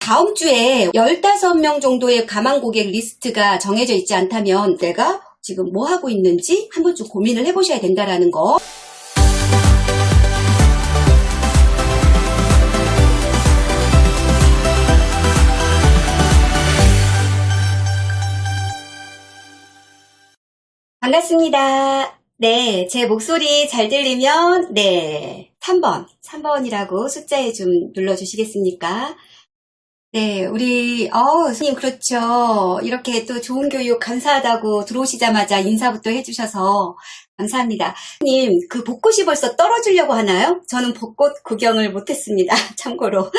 다음 주에 15명 정도의 가망 고객 리스트가 정해져 있지 않다면 내가 지금 뭐 하고 있는지 한 번쯤 고민을 해보셔야 된다라는 거. 반갑습니다. 네, 제 목소리 잘 들리면 3번이라고 숫자에 좀 눌러주시겠습니까? 네, 우리 스님 그렇죠. 이렇게 또 좋은 교육 감사하다고 들어오시자마자 인사부터 해주셔서 감사합니다. 스님, 그 벚꽃이 벌써 떨어지려고 하나요? 저는 벚꽃 구경을 못했습니다. 참고로.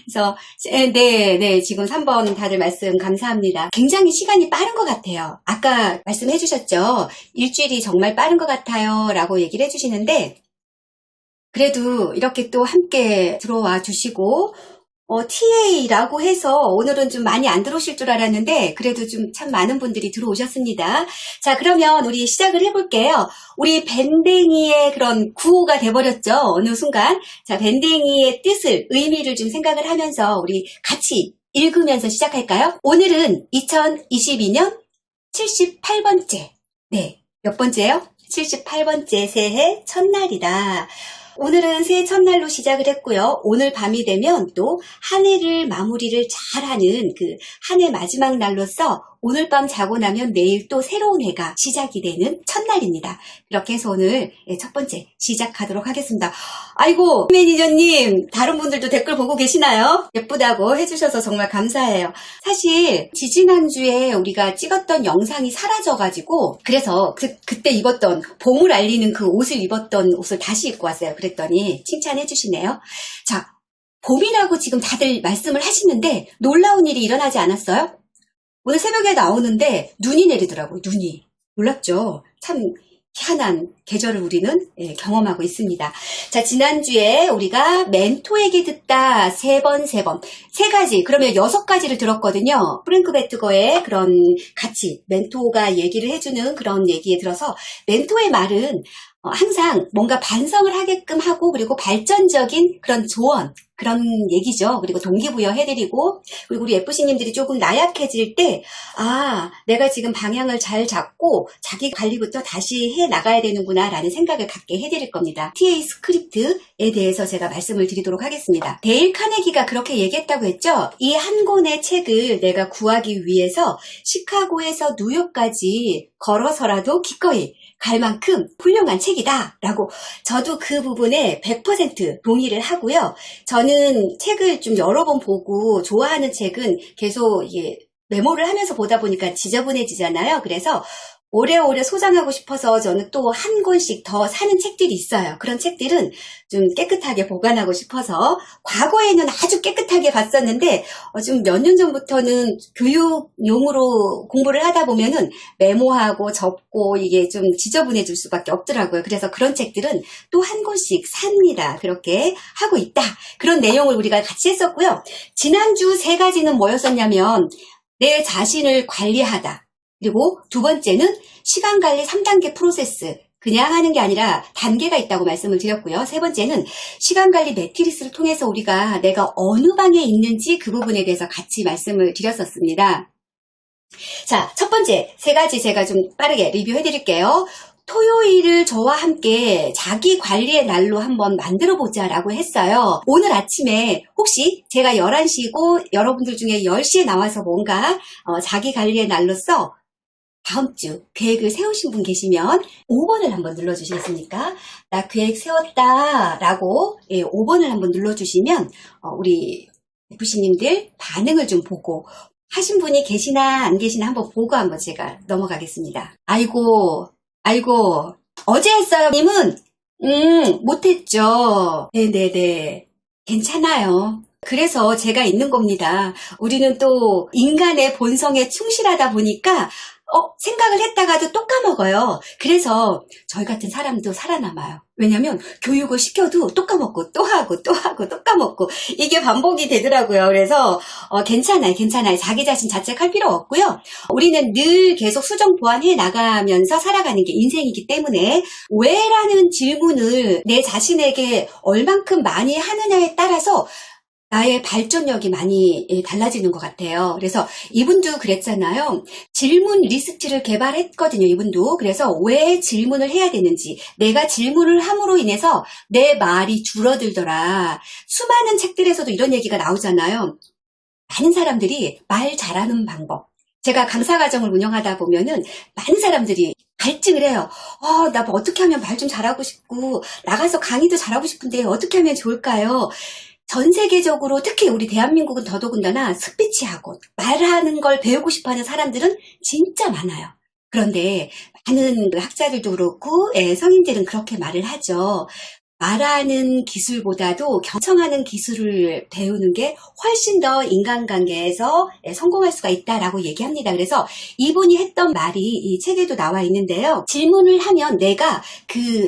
그래서 네, 지금 3번 다들 말씀 감사합니다. 굉장히 시간이 빠른 것 같아요. 아까 말씀해 주셨죠. 일주일이 정말 빠른 것 같아요 라고 얘기를 해주시는데, 그래도 이렇게 또 함께 들어와 주시고 TA라고 해서 오늘은 좀 많이 안 들어오실 줄 알았는데 그래도 좀 참 많은 분들이 들어오셨습니다. 자, 그러면 우리 시작을 해볼게요. 우리 밴댕이의 그런 구호가 돼버렸죠. 어느 순간. 자, 밴댕이의 뜻을, 의미를 좀 생각을 하면서 우리 같이 읽으면서 시작할까요? 오늘은 2022년 78번째. 네, 몇 번째요? 78번째 새해 첫날이다. 오늘은 새해 첫날로 시작을 했고요. 오늘 밤이 되면 또 한 해를 마무리를 잘하는 그 한 해 마지막 날로서 오늘 밤 자고 나면 내일 또 새로운 해가 시작이 되는 첫날입니다. 그렇게 해서 오늘 첫 번째 시작하도록 하겠습니다. 아이고, 매니저님, 다른 분들도 댓글 보고 계시나요? 예쁘다고 해주셔서 정말 감사해요. 사실 지지난주에 우리가 찍었던 영상이 사라져가지고 그래서 그때 입었던 봄을 알리는 그 옷을 입었던 옷을 다시 입고 왔어요. 그랬더니 칭찬해 주시네요. 자, 봄이라고 지금 다들 말씀을 하시는데 놀라운 일이 일어나지 않았어요? 오늘 새벽에 나오는데 눈이 내리더라고요. 눈이. 놀랍죠? 참 희한한 계절을 우리는 경험하고 있습니다. 자, 지난주에 우리가 멘토에게 듣다 세 가지, 그러면 6가지를 들었거든요. 프랭크 베트거의 그런 가치, 멘토가 얘기를 해주는 그런 얘기에 들어서 멘토의 말은 항상 뭔가 반성을 하게끔 하고 그리고 발전적인 그런 조언, 그런 얘기죠. 그리고 동기부여 해드리고, 그리고 우리 FC님들이 조금 나약해질 때, 내가 지금 방향을 잘 잡고 자기 관리부터 다시 해 나가야 되는구나 라는 생각을 갖게 해드릴 겁니다. TA 스크립트에 대해서 제가 말씀을 드리도록 하겠습니다. 데일 카네기가 그렇게 얘기했다고 했죠. 이 한 권의 책을 내가 구하기 위해서 시카고에서 뉴욕까지 걸어서라도 기꺼이 갈 만큼 훌륭한 책이다 라고, 저도 그 부분에 100% 동의를 하고요. 저는 책을 좀 여러 번 보고 좋아하는 책은 계속 메모를 하면서 보다 보니까 지저분해지잖아요. 그래서 오래오래 소장하고 싶어서 저는 또 한 권씩 더 사는 책들이 있어요. 그런 책들은 좀 깨끗하게 보관하고 싶어서 과거에는 아주 깨끗하게 봤었는데 좀 몇 년 전부터는 교육용으로 공부를 하다 보면은 메모하고 접고 이게 좀 지저분해질 수밖에 없더라고요. 그래서 그런 책들은 또 한 권씩 삽니다. 그렇게 하고 있다. 그런 내용을 우리가 같이 했었고요. 지난주 3가지는 뭐였었냐면 내 자신을 관리하다. 그리고 두 번째는 시간관리 3단계 프로세스, 그냥 하는 게 아니라 단계가 있다고 말씀을 드렸고요. 세 번째는 시간관리 매트리스를 통해서 우리가 내가 어느 방에 있는지 그 부분에 대해서 같이 말씀을 드렸었습니다. 자, 첫 번째 3가지 제가 좀 빠르게 리뷰해 드릴게요. 토요일을 저와 함께 자기 관리의 날로 한번 만들어 보자라고 했어요. 오늘 아침에 혹시 제가 11시고 여러분들 중에 10시에 나와서 뭔가 자기 관리의 날로서 다음 주 계획을 세우신 분 계시면 5번을 한번 눌러주시겠습니까? 나 계획 세웠다 라고 5번을 한번 눌러주시면 우리 FC님들 반응을 좀 보고 하신 분이 계시나 안 계시나 한번 보고 한번 제가 넘어가겠습니다. 아이고 어제 했어요 님은 못했죠. 네네네, 괜찮아요. 그래서 제가 있는 겁니다. 우리는 또 인간의 본성에 충실하다 보니까 생각을 했다가도 또 까먹어요. 그래서 저희 같은 사람도 살아남아요. 왜냐면 교육을 시켜도 또 까먹고 또 하고 또 까먹고 이게 반복이 되더라고요. 그래서 괜찮아요. 자기 자신 자책할 필요 없고요. 우리는 늘 계속 수정 보완해 나가면서 살아가는 게 인생이기 때문에 왜라는 질문을 내 자신에게 얼만큼 많이 하느냐에 따라서 나의 발전력이 많이 달라지는 것 같아요. 그래서 이분도 그랬잖아요. 질문 리스트를 개발했거든요, 이분도. 그래서 왜 질문을 해야 되는지, 내가 질문을 함으로 인해서 내 말이 줄어들더라. 수많은 책들에서도 이런 얘기가 나오잖아요. 많은 사람들이 말 잘하는 방법. 제가 강사 과정을 운영하다 보면은 많은 사람들이 갈증을 해요. 나 뭐 어떻게 하면 말 좀 잘하고 싶고, 나가서 강의도 잘하고 싶은데 어떻게 하면 좋을까요? 전 세계적으로 특히 우리 대한민국은 더더군다나 스피치 학원, 말하는 걸 배우고 싶어하는 사람들은 진짜 많아요. 그런데 많은 학자들도 그렇고 성인들은 그렇게 말을 하죠. 말하는 기술보다도 경청하는 기술을 배우는 게 훨씬 더 인간관계에서 성공할 수가 있다라고 얘기합니다. 그래서 이분이 했던 말이 이 책에도 나와 있는데요. 질문을 하면 내가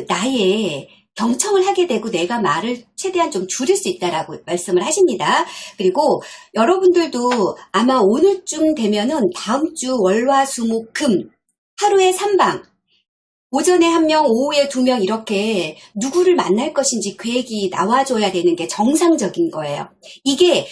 나의 경청을 하게 되고 내가 말을 최대한 좀 줄일 수 있다라고 말씀을 하십니다. 그리고 여러분들도 아마 오늘쯤 되면은 다음 주 월화수목금 하루에 3방, 오전에 1명, 오후에 2명 이렇게 누구를 만날 것인지 계획이 나와줘야 되는 게 정상적인 거예요. 이게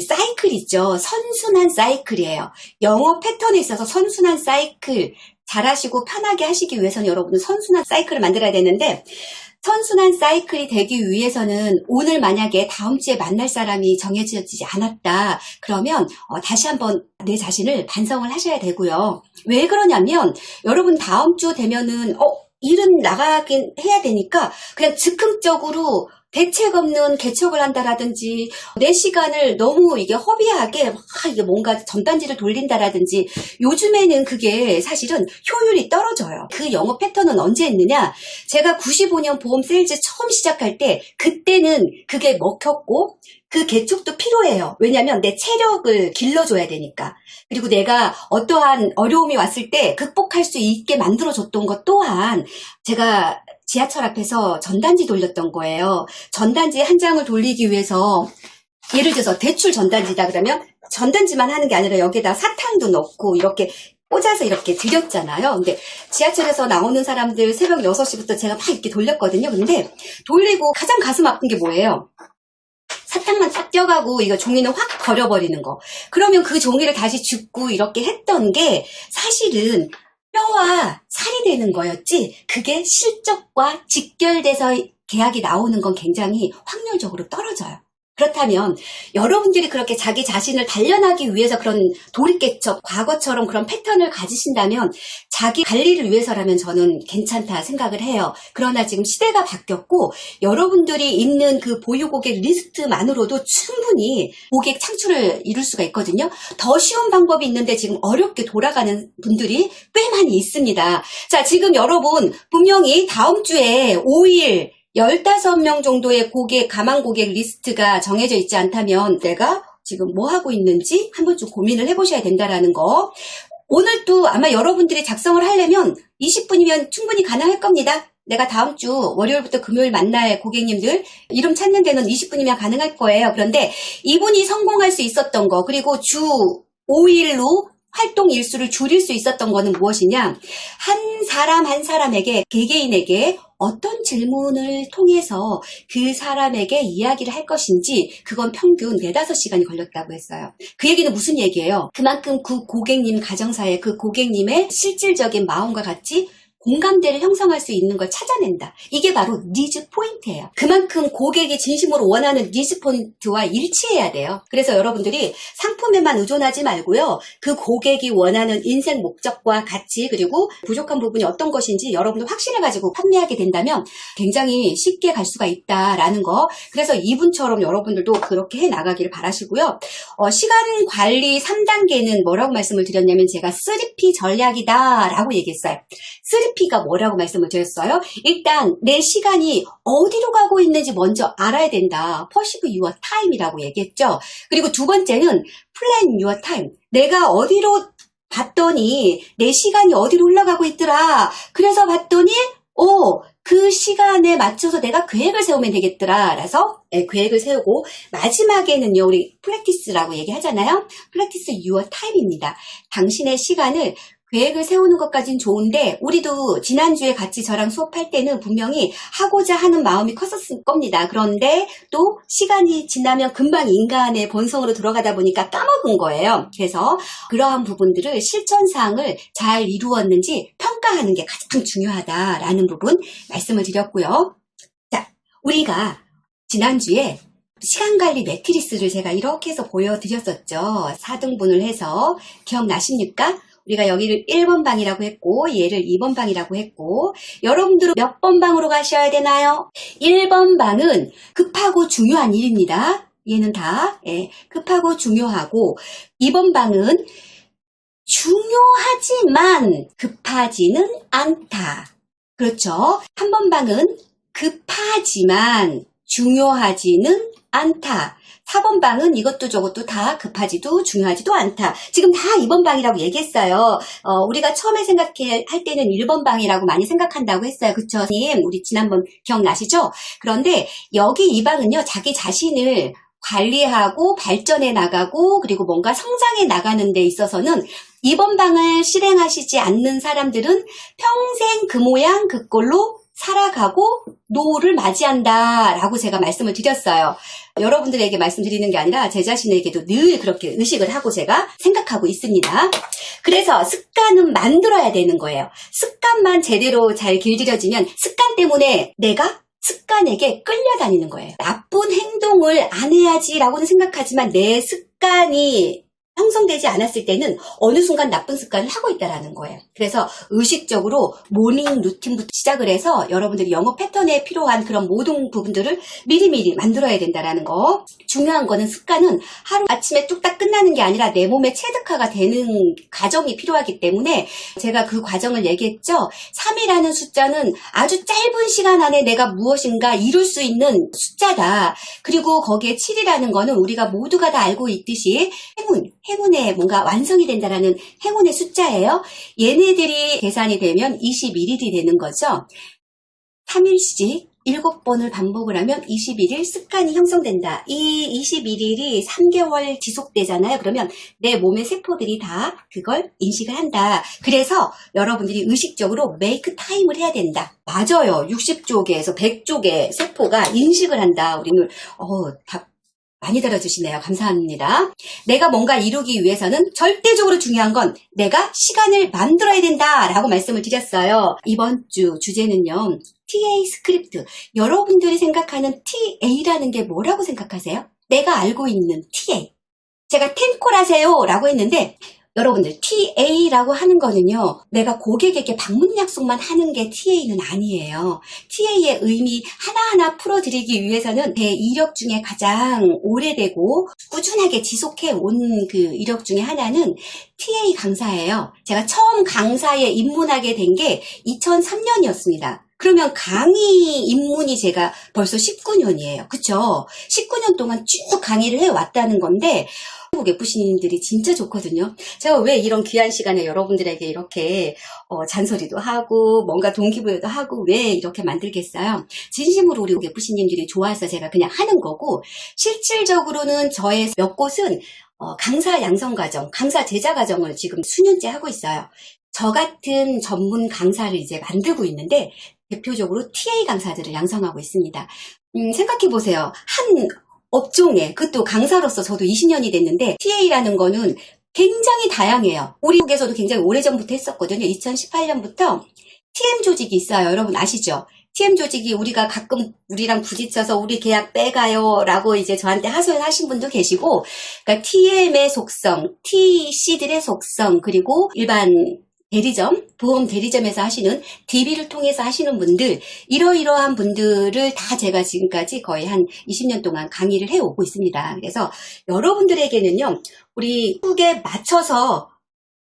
사이클 있죠. 선순환 사이클이에요. 영어 패턴에 있어서 선순환 사이클 잘하시고 편하게 하시기 위해서는 여러분은 선순환 사이클을 만들어야 되는데, 선순환 사이클이 되기 위해서는 오늘 만약에 다음 주에 만날 사람이 정해지지 않았다. 그러면 다시 한번 내 자신을 반성을 하셔야 되고요. 왜 그러냐면 여러분 다음 주 되면은 일은 나가긴 해야 되니까 그냥 즉흥적으로 대책 없는 개척을 한다라든지 내 시간을 너무 이게 허비하게 이게 뭔가 전단지를 돌린다라든지 요즘에는 그게 사실은 효율이 떨어져요. 그 영업 패턴은 언제 했느냐? 제가 95년 보험 세일즈 처음 시작할 때 그때는 그게 먹혔고 그 개척도 필요해요. 왜냐하면 내 체력을 길러줘야 되니까. 그리고 내가 어떠한 어려움이 왔을 때 극복할 수 있게 만들어줬던 것 또한 제가 지하철 앞에서 전단지 돌렸던 거예요. 전단지 한 장을 돌리기 위해서 예를 들어서 대출 전단지다 그러면 전단지만 하는 게 아니라 여기다 사탕도 넣고 이렇게 꽂아서 이렇게 드렸잖아요. 근데 지하철에서 나오는 사람들 새벽 6시부터 제가 막 이렇게 돌렸거든요. 근데 돌리고 가장 가슴 아픈 게 뭐예요? 사탕만 싹 떼어가고 이거 종이는 확 버려버리는 거. 그러면 그 종이를 다시 줍고 이렇게 했던 게 사실은 뼈와 살이 되는 거였지 그게 실적과 직결돼서 계약이 나오는 건 굉장히 확률적으로 떨어져요. 그렇다면 여러분들이 그렇게 자기 자신을 단련하기 위해서 그런 도리깨첩, 과거처럼 그런 패턴을 가지신다면 자기 관리를 위해서라면 저는 괜찮다 생각을 해요. 그러나 지금 시대가 바뀌었고 여러분들이 있는 그 보유 고객 리스트만으로도 충분히 고객 창출을 이룰 수가 있거든요. 더 쉬운 방법이 있는데 지금 어렵게 돌아가는 분들이 꽤 많이 있습니다. 자, 지금 여러분 분명히 다음 주에 5일 15명 정도의 가망 고객 리스트가 정해져 있지 않다면 내가 지금 뭐 하고 있는지 한번 좀 고민을 해보셔야 된다라는 거. 오늘 또 아마 여러분들이 작성을 하려면 20분이면 충분히 가능할 겁니다. 내가 다음 주 월요일부터 금요일 만날 고객님들 이름 찾는 데는 20분이면 가능할 거예요. 그런데 이분이 성공할 수 있었던 거 그리고 주 5일로 활동 일수를 줄일 수 있었던 거는 무엇이냐? 한 사람 한 사람에게 개개인에게 어떤 질문을 통해서 그 사람에게 이야기를 할 것인지 그건 평균 4-5시간이 걸렸다고 했어요. 그 얘기는 무슨 얘기예요? 그만큼 그 고객님 가정사에 그 고객님의 실질적인 마음과 같이 공감대를 형성할 수 있는 걸 찾아낸다. 이게 바로 니즈 포인트예요. 그만큼 고객이 진심으로 원하는 니즈 포인트와 일치해야 돼요. 그래서 여러분들이 상품에만 의존하지 말고요. 그 고객이 원하는 인생 목적과 가치 그리고 부족한 부분이 어떤 것인지 여러분들 확신을 가지고 판매하게 된다면 굉장히 쉽게 갈 수가 있다라는 거. 그래서 이분처럼 여러분들도 그렇게 해나가기를 바라시고요. 시간 관리 3단계는 뭐라고 말씀을 드렸냐면 제가 3P 전략이다 라고 얘기했어요. 3P가 뭐라고 말씀을 드렸어요? 일단 내 시간이 어디로 가고 있는지 먼저 알아야 된다. Perceive your time이라고 얘기했죠. 그리고 두 번째는 Plan your time. 내가 어디로 봤더니 내 시간이 어디로 흘러가고 있더라. 그래서 봤더니 그 시간에 맞춰서 내가 계획을 세우면 되겠더라. 그래서 계획을 세우고 마지막에는요. 우리 프랙티스라고 얘기하잖아요. 프랙티스 your time입니다. 당신의 시간을 계획을 세우는 것까진 좋은데 우리도 지난주에 같이 저랑 수업할 때는 분명히 하고자 하는 마음이 컸었을 겁니다. 그런데 또 시간이 지나면 금방 인간의 본성으로 들어가다 보니까 까먹은 거예요. 그래서 그러한 부분들을 실천사항을 잘 이루었는지 평가하는 게 가장 중요하다라는 부분 말씀을 드렸고요. 자, 우리가 지난주에 시간관리 매트리스를 제가 이렇게 해서 보여드렸었죠. 4등분을 해서 기억나십니까? 우리가 여기를 1번 방이라고 했고 얘를 2번 방이라고 했고 여러분들은 몇 번 방으로 가셔야 되나요? 1번 방은 급하고 중요한 일입니다. 얘는 다 급하고 중요하고 2번 방은 중요하지만 급하지는 않다. 그렇죠? 3번 방은 급하지만 중요하지는 않다. 4번 방은 이것도 저것도 다 급하지도 중요하지도 않다. 지금 다 2번 방이라고 얘기했어요. 우리가 처음에 생각할 때는 1번 방이라고 많이 생각한다고 했어요. 그쵸? 선생님, 우리 지난번 기억나시죠? 그런데 여기 이 방은요, 자기 자신을 관리하고 발전해 나가고 그리고 뭔가 성장해 나가는 데 있어서는 2번 방을 실행하시지 않는 사람들은 평생 그 모양 그 꼴로 살아가고 노후를 맞이한다라고 제가 말씀을 드렸어요. 여러분들에게 말씀드리는 게 아니라 제 자신에게도 늘 그렇게 의식을 하고 제가 생각하고 있습니다. 그래서 습관은 만들어야 되는 거예요. 습관만 제대로 잘 길들여지면 습관 때문에 내가 습관에게 끌려다니는 거예요. 나쁜 행동을 안 해야지라고는 생각하지만 내 습관이 형성되지 않았을 때는 어느 순간 나쁜 습관을 하고 있다는 거예요. 그래서 의식적으로 모닝 루틴부터 시작을 해서 여러분들이 영어 패턴에 필요한 그런 모든 부분들을 미리미리 만들어야 된다는 거. 중요한 거는 습관은 하루 아침에 뚝딱 끝나는 게 아니라 내 몸에 체득화가 되는 과정이 필요하기 때문에 제가 그 과정을 얘기했죠. 3이라는 숫자는 아주 짧은 시간 안에 내가 무엇인가 이룰 수 있는 숫자다. 그리고 거기에 7이라는 거는 우리가 모두가 다 알고 있듯이 행운의 뭔가 완성이 된다라는 행운의 숫자예요. 얘네들이 계산이 되면 21일이 되는 거죠. 3일씩 7번을 반복을 하면 21일 습관이 형성된다. 이 21일이 3개월 지속되잖아요. 그러면 내 몸의 세포들이 다 그걸 인식을 한다. 그래서 여러분들이 의식적으로 메이크 타임을 해야 된다. 맞아요. 60쪽에서 100쪽의 세포가 인식을 한다. 우리는 다 많이 들어주시네요. 감사합니다. 내가 뭔가 이루기 위해서는 절대적으로 중요한 건 내가 시간을 만들어야 된다라고 말씀을 드렸어요. 이번 주 주제는요. TA 스크립트. 여러분들이 생각하는 TA라는 게 뭐라고 생각하세요? 내가 알고 있는 TA. 제가 텐콜하세요 라고 했는데 여러분들 TA라고 하는 거는요. 내가 고객에게 방문 약속만 하는 게 TA는 아니에요. TA의 의미 하나하나 풀어드리기 위해서는 제 이력 중에 가장 오래되고 꾸준하게 지속해 온 그 이력 중에 하나는 TA 강사예요. 제가 처음 강사에 입문하게 된 게 2003년이었습니다. 그러면 강의 입문이 제가 벌써 19년이에요. 그쵸? 19년 동안 쭉 강의를 해왔다는 건데 한국 FC님들이 진짜 좋거든요. 제가 왜 이런 귀한 시간에 여러분들에게 이렇게 잔소리도 하고 뭔가 동기부여도 하고 왜 이렇게 만들겠어요. 진심으로 우리 FC님들이 좋아서 제가 그냥 하는 거고 실질적으로는 저의 몇 곳은 강사 양성과정, 강사 제자과정을 지금 수년째 하고 있어요. 저 같은 전문 강사를 이제 만들고 있는데 대표적으로 TA 강사들을 양성하고 있습니다. 생각해보세요. 한 업종에, 그것도 강사로서 저도 20년이 됐는데 TA라는 거는 굉장히 다양해요. 우리 국에서도 굉장히 오래전부터 했었거든요. 2018년부터 TM 조직이 있어요. 여러분 아시죠? TM 조직이 우리가 가끔 우리랑 부딪혀서 우리 계약 빼가요 라고 이제 저한테 하소연하신 분도 계시고 그러니까 TM의 속성, TC들의 속성 그리고 일반 대리점, 보험 대리점에서 하시는 DB를 통해서 하시는 분들 이러이러한 분들을 다 제가 지금까지 거의 한 20년 동안 강의를 해오고 있습니다. 그래서 여러분들에게는요. 우리 한국에 맞춰서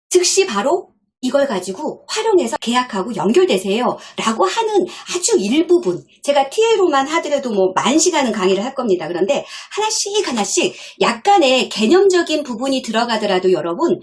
즉시 바로 이걸 가지고 활용해서 계약하고 연결되세요 라고 하는 아주 일부분 제가 TA로만 하더라도 뭐 10,000시간은 강의를 할 겁니다. 그런데 하나씩 약간의 개념적인 부분이 들어가더라도 여러분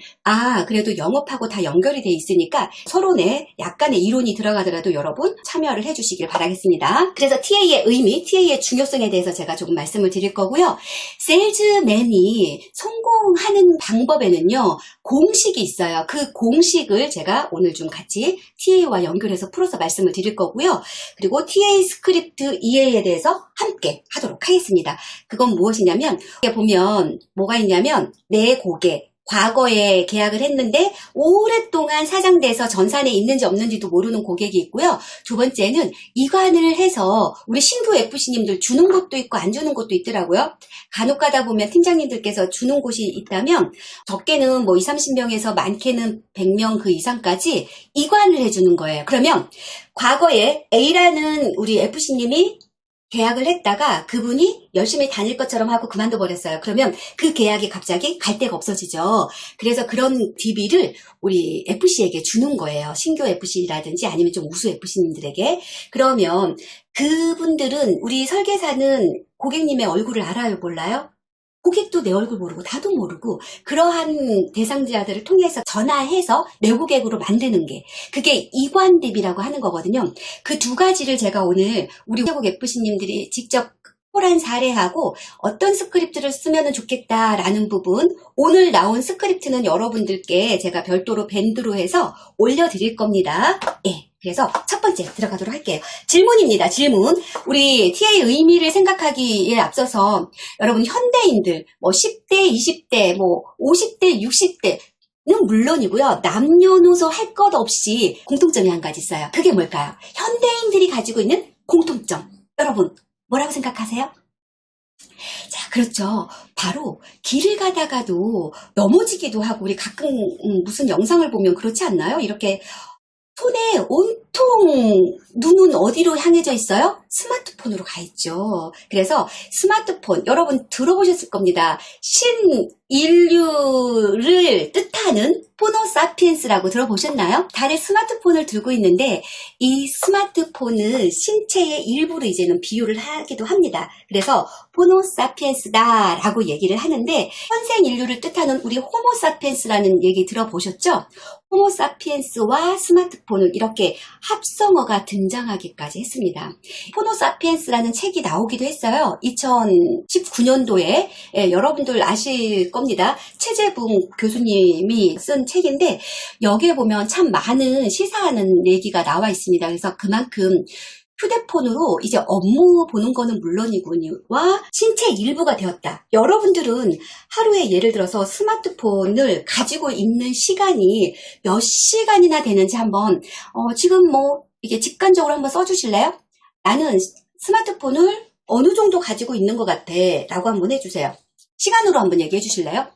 그래도 영업하고 다 연결이 돼 있으니까 서로의 약간의 이론이 들어가더라도 여러분 참여를 해주시길 바라겠습니다. 그래서 TA의 의미, TA의 중요성에 대해서 제가 조금 말씀을 드릴 거고요. 세일즈맨이 성공하는 방법에는요, 공식이 있어요. 그 공식을 제가 오늘 좀 같이 TA와 연결해서 풀어서 말씀을 드릴 거고요. 그리고 TA 스크립트 EA에 대해서 함께 하도록 하겠습니다. 그건 무엇이냐면, 여기 보면 뭐가 있냐면, 내 고객, 과거에 계약을 했는데 오랫동안 사장돼서 전산에 있는지 없는지도 모르는 고객이 있고요. 두 번째는 이관을 해서 우리 신규 FC님들 주는 곳도 있고 안 주는 곳도 있더라고요. 간혹 가다 보면 팀장님들께서 주는 곳이 있다면 적게는 뭐 20, 30명에서 많게는 100명 그 이상까지 이관을 해주는 거예요. 그러면 과거에 A라는 우리 FC님이 계약을 했다가 그분이 열심히 다닐 것처럼 하고 그만둬 버렸어요. 그러면 그 계약이 갑자기 갈 데가 없어지죠. 그래서 그런 DB를 우리 FC에게 주는 거예요. 신규 FC라든지 아니면 좀 우수 FC님들에게. 그러면 그분들은 우리 설계사는 고객님의 얼굴을 알아요, 몰라요? 고객도 내 얼굴 모르고 나도 모르고 그러한 대상자들을 통해서 전화해서 내 고객으로 만드는 게 그게 이관 DB라고 하는 거거든요. 그 두 가지를 제가 오늘 우리 고객 FC님들이 직접 호란 사례하고 어떤 스크립트를 쓰면 좋겠다라는 부분, 오늘 나온 스크립트는 여러분들께 제가 별도로 밴드로 해서 올려드릴 겁니다. 예. 그래서 첫 번째 들어가도록 할게요. 질문입니다. 질문. 우리 TA의 의미를 생각하기에 앞서서 여러분 현대인들 뭐 10대, 20대, 뭐 50대, 60대는 물론이고요. 남녀노소 할 것 없이 공통점이 한 가지 있어요. 그게 뭘까요? 현대인들이 가지고 있는 공통점. 여러분 뭐라고 생각하세요? 자, 그렇죠. 바로 길을 가다가도 넘어지기도 하고 우리 가끔 무슨 영상을 보면 그렇지 않나요? 이렇게 손에 온통 눈은 어디로 향해져 있어요? 스마트폰으로 가 있죠. 그래서 스마트폰 여러분 들어보셨을 겁니다. 신인류를 뜻하는 호모사피엔스라고 들어보셨나요? 다들 스마트폰을 들고 있는데 이 스마트폰은 신체의 일부로 이제는 비유를 하기도 합니다. 그래서 호모사피엔스다라고 얘기를 하는데 현생 인류를 뜻하는 우리 호모사피엔스라는 얘기 들어보셨죠? 호모사피엔스와 스마트폰을 이렇게 합성어가 등장하기까지 했습니다. 호모사피엔스라는 책이 나오기도 했어요. 2019년도에 여러분들 아실 겁니다. 최재붕 교수님이 쓴 책인데 여기에 보면 참 많은 시사하는 얘기가 나와 있습니다. 그래서 그만큼 휴대폰으로 이제 업무 보는 거는 물론이고와 신체 일부가 되었다. 여러분들은 하루에 예를 들어서 스마트폰을 가지고 있는 시간이 몇 시간이나 되는지 한번 지금 뭐 이게 직관적으로 한번 써주실래요? 나는 스마트폰을 어느 정도 가지고 있는 것 같아 라고 한번 해주세요. 시간으로 한번 얘기해 주실래요?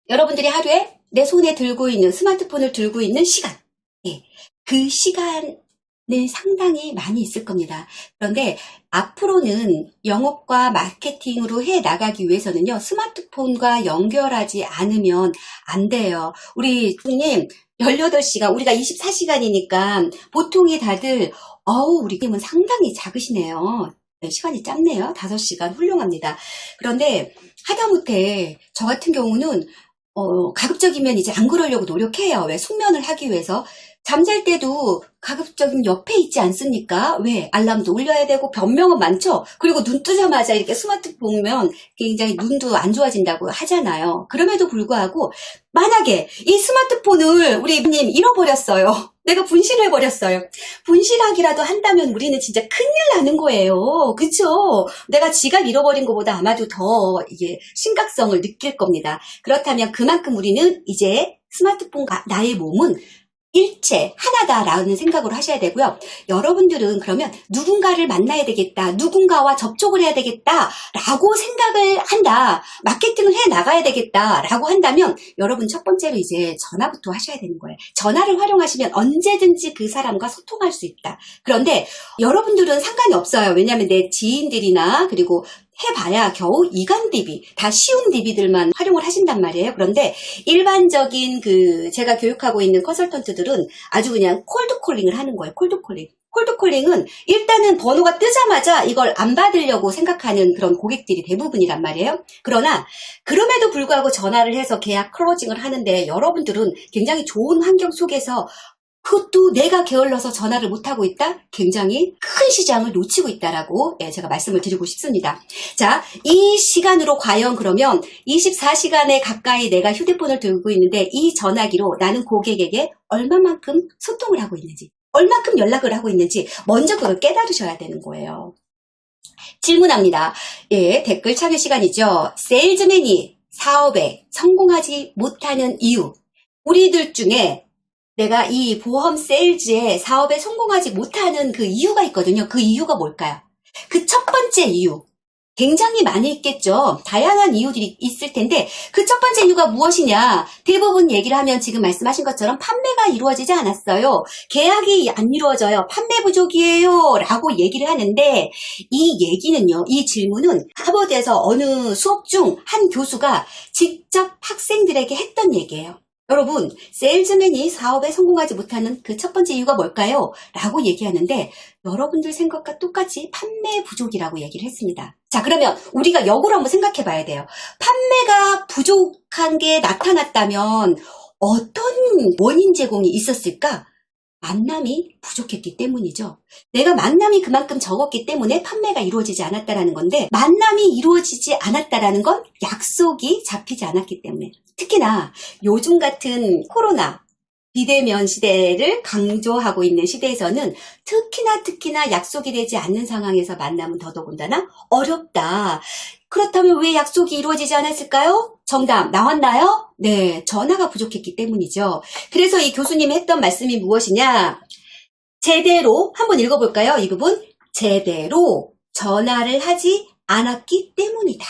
여러분들이 하루에 내 손에 들고 있는 스마트폰을 들고 있는 시간, 예, 그 시간은 상당히 많이 있을 겁니다. 그런데 앞으로는 영업과 마케팅으로 해 나가기 위해서는요, 스마트폰과 연결하지 않으면 안 돼요. 우리 손님 18시간, 우리가 24시간이니까 보통이 다들 우리 팀은 상당히 작으시네요. 시간이 짧네요. 5시간 훌륭합니다. 그런데 하다못해 저 같은 경우는 가급적이면 이제 안 그러려고 노력해요. 왜? 숙면을 하기 위해서. 잠잘 때도 가급적이면 옆에 있지 않습니까? 왜? 알람도 울려야 되고 변명은 많죠? 그리고 눈 뜨자마자 이렇게 스마트폰 보면 굉장히 눈도 안 좋아진다고 하잖아요. 그럼에도 불구하고 만약에 이 스마트폰을 우리 님 잃어버렸어요. 내가 분실을 해버렸어요. 분실하기라도 한다면 우리는 진짜 큰일 나는 거예요. 그쵸? 내가 지갑 잃어버린 것보다 아마도 더 이게 심각성을 느낄 겁니다. 그렇다면 그만큼 우리는 이제 스마트폰과 나의 몸은 일체 하나다라는 생각으로 하셔야 되고요. 여러분들은 그러면 누군가를 만나야 되겠다, 누군가와 접촉을 해야 되겠다라고 생각을 한다, 마케팅을 해 나가야 되겠다라고 한다면 여러분 첫 번째로 이제 전화부터 하셔야 되는 거예요. 전화를 활용하시면 언제든지 그 사람과 소통할 수 있다. 그런데 여러분들은 상관이 없어요. 왜냐하면 내 지인들이나 그리고 해봐야 겨우 이간 DB, 다 쉬운 DB들만 활용을 하신단 말이에요. 그런데 일반적인 제가 교육하고 있는 컨설턴트들은 아주 그냥 콜드콜링을 하는 거예요. 콜드콜링. 콜드콜링은 일단은 번호가 뜨자마자 이걸 안 받으려고 생각하는 그런 고객들이 대부분이란 말이에요. 그러나 그럼에도 불구하고 전화를 해서 계약 클로징을 하는데 여러분들은 굉장히 좋은 환경 속에서 그것도 내가 게을러서 전화를 못하고 있다? 굉장히 큰 시장을 놓치고 있다라고 제가 말씀을 드리고 싶습니다. 자, 이 시간으로 과연 그러면 24시간에 가까이 내가 휴대폰을 들고 있는데 이 전화기로 나는 고객에게 얼마만큼 소통을 하고 있는지, 얼만큼 연락을 하고 있는지 먼저 그걸 깨달으셔야 되는 거예요. 질문합니다. 댓글 참여 시간이죠. 세일즈맨이 사업에 성공하지 못하는 이유. 우리들 중에 내가 이 보험 세일즈의 사업에 성공하지 못하는 그 이유가 있거든요. 그 이유가 뭘까요? 그 첫 번째 이유. 굉장히 많이 있겠죠. 다양한 이유들이 있을 텐데 그 첫 번째 이유가 무엇이냐. 대부분 얘기를 하면 지금 말씀하신 것처럼 판매가 이루어지지 않았어요. 계약이 안 이루어져요. 판매 부족이에요. 라고 얘기를 하는데 이 얘기는요. 이 질문은 하버드에서 어느 수업 중 한 교수가 직접 학생들에게 했던 얘기예요. 여러분, 세일즈맨이 사업에 성공하지 못하는 그 첫 번째 이유가 뭘까요? 라고 얘기하는데 여러분들 생각과 똑같이 판매 부족이라고 얘기를 했습니다. 자, 그러면 우리가 역으로 한번 생각해 봐야 돼요. 판매가 부족한 게 나타났다면 어떤 원인 제공이 있었을까? 만남이 부족했기 때문이죠. 내가 만남이 그만큼 적었기 때문에 판매가 이루어지지 않았다라는 건데 만남이 이루어지지 않았다라는 건 약속이 잡히지 않았기 때문에 특히나 요즘 같은 코로나 비대면 시대를 강조하고 있는 시대에서는 특히나 약속이 되지 않는 상황에서 만남은 더더군다나 어렵다. 그렇다면 왜 약속이 이루어지지 않았을까요? 정답 나왔나요? 네, 전화가 부족했기 때문이죠. 그래서 이 교수님이 했던 말씀이 무엇이냐? 제대로 한번 읽어볼까요? 이 부분. 제대로 전화를 하지 않았기 때문이다.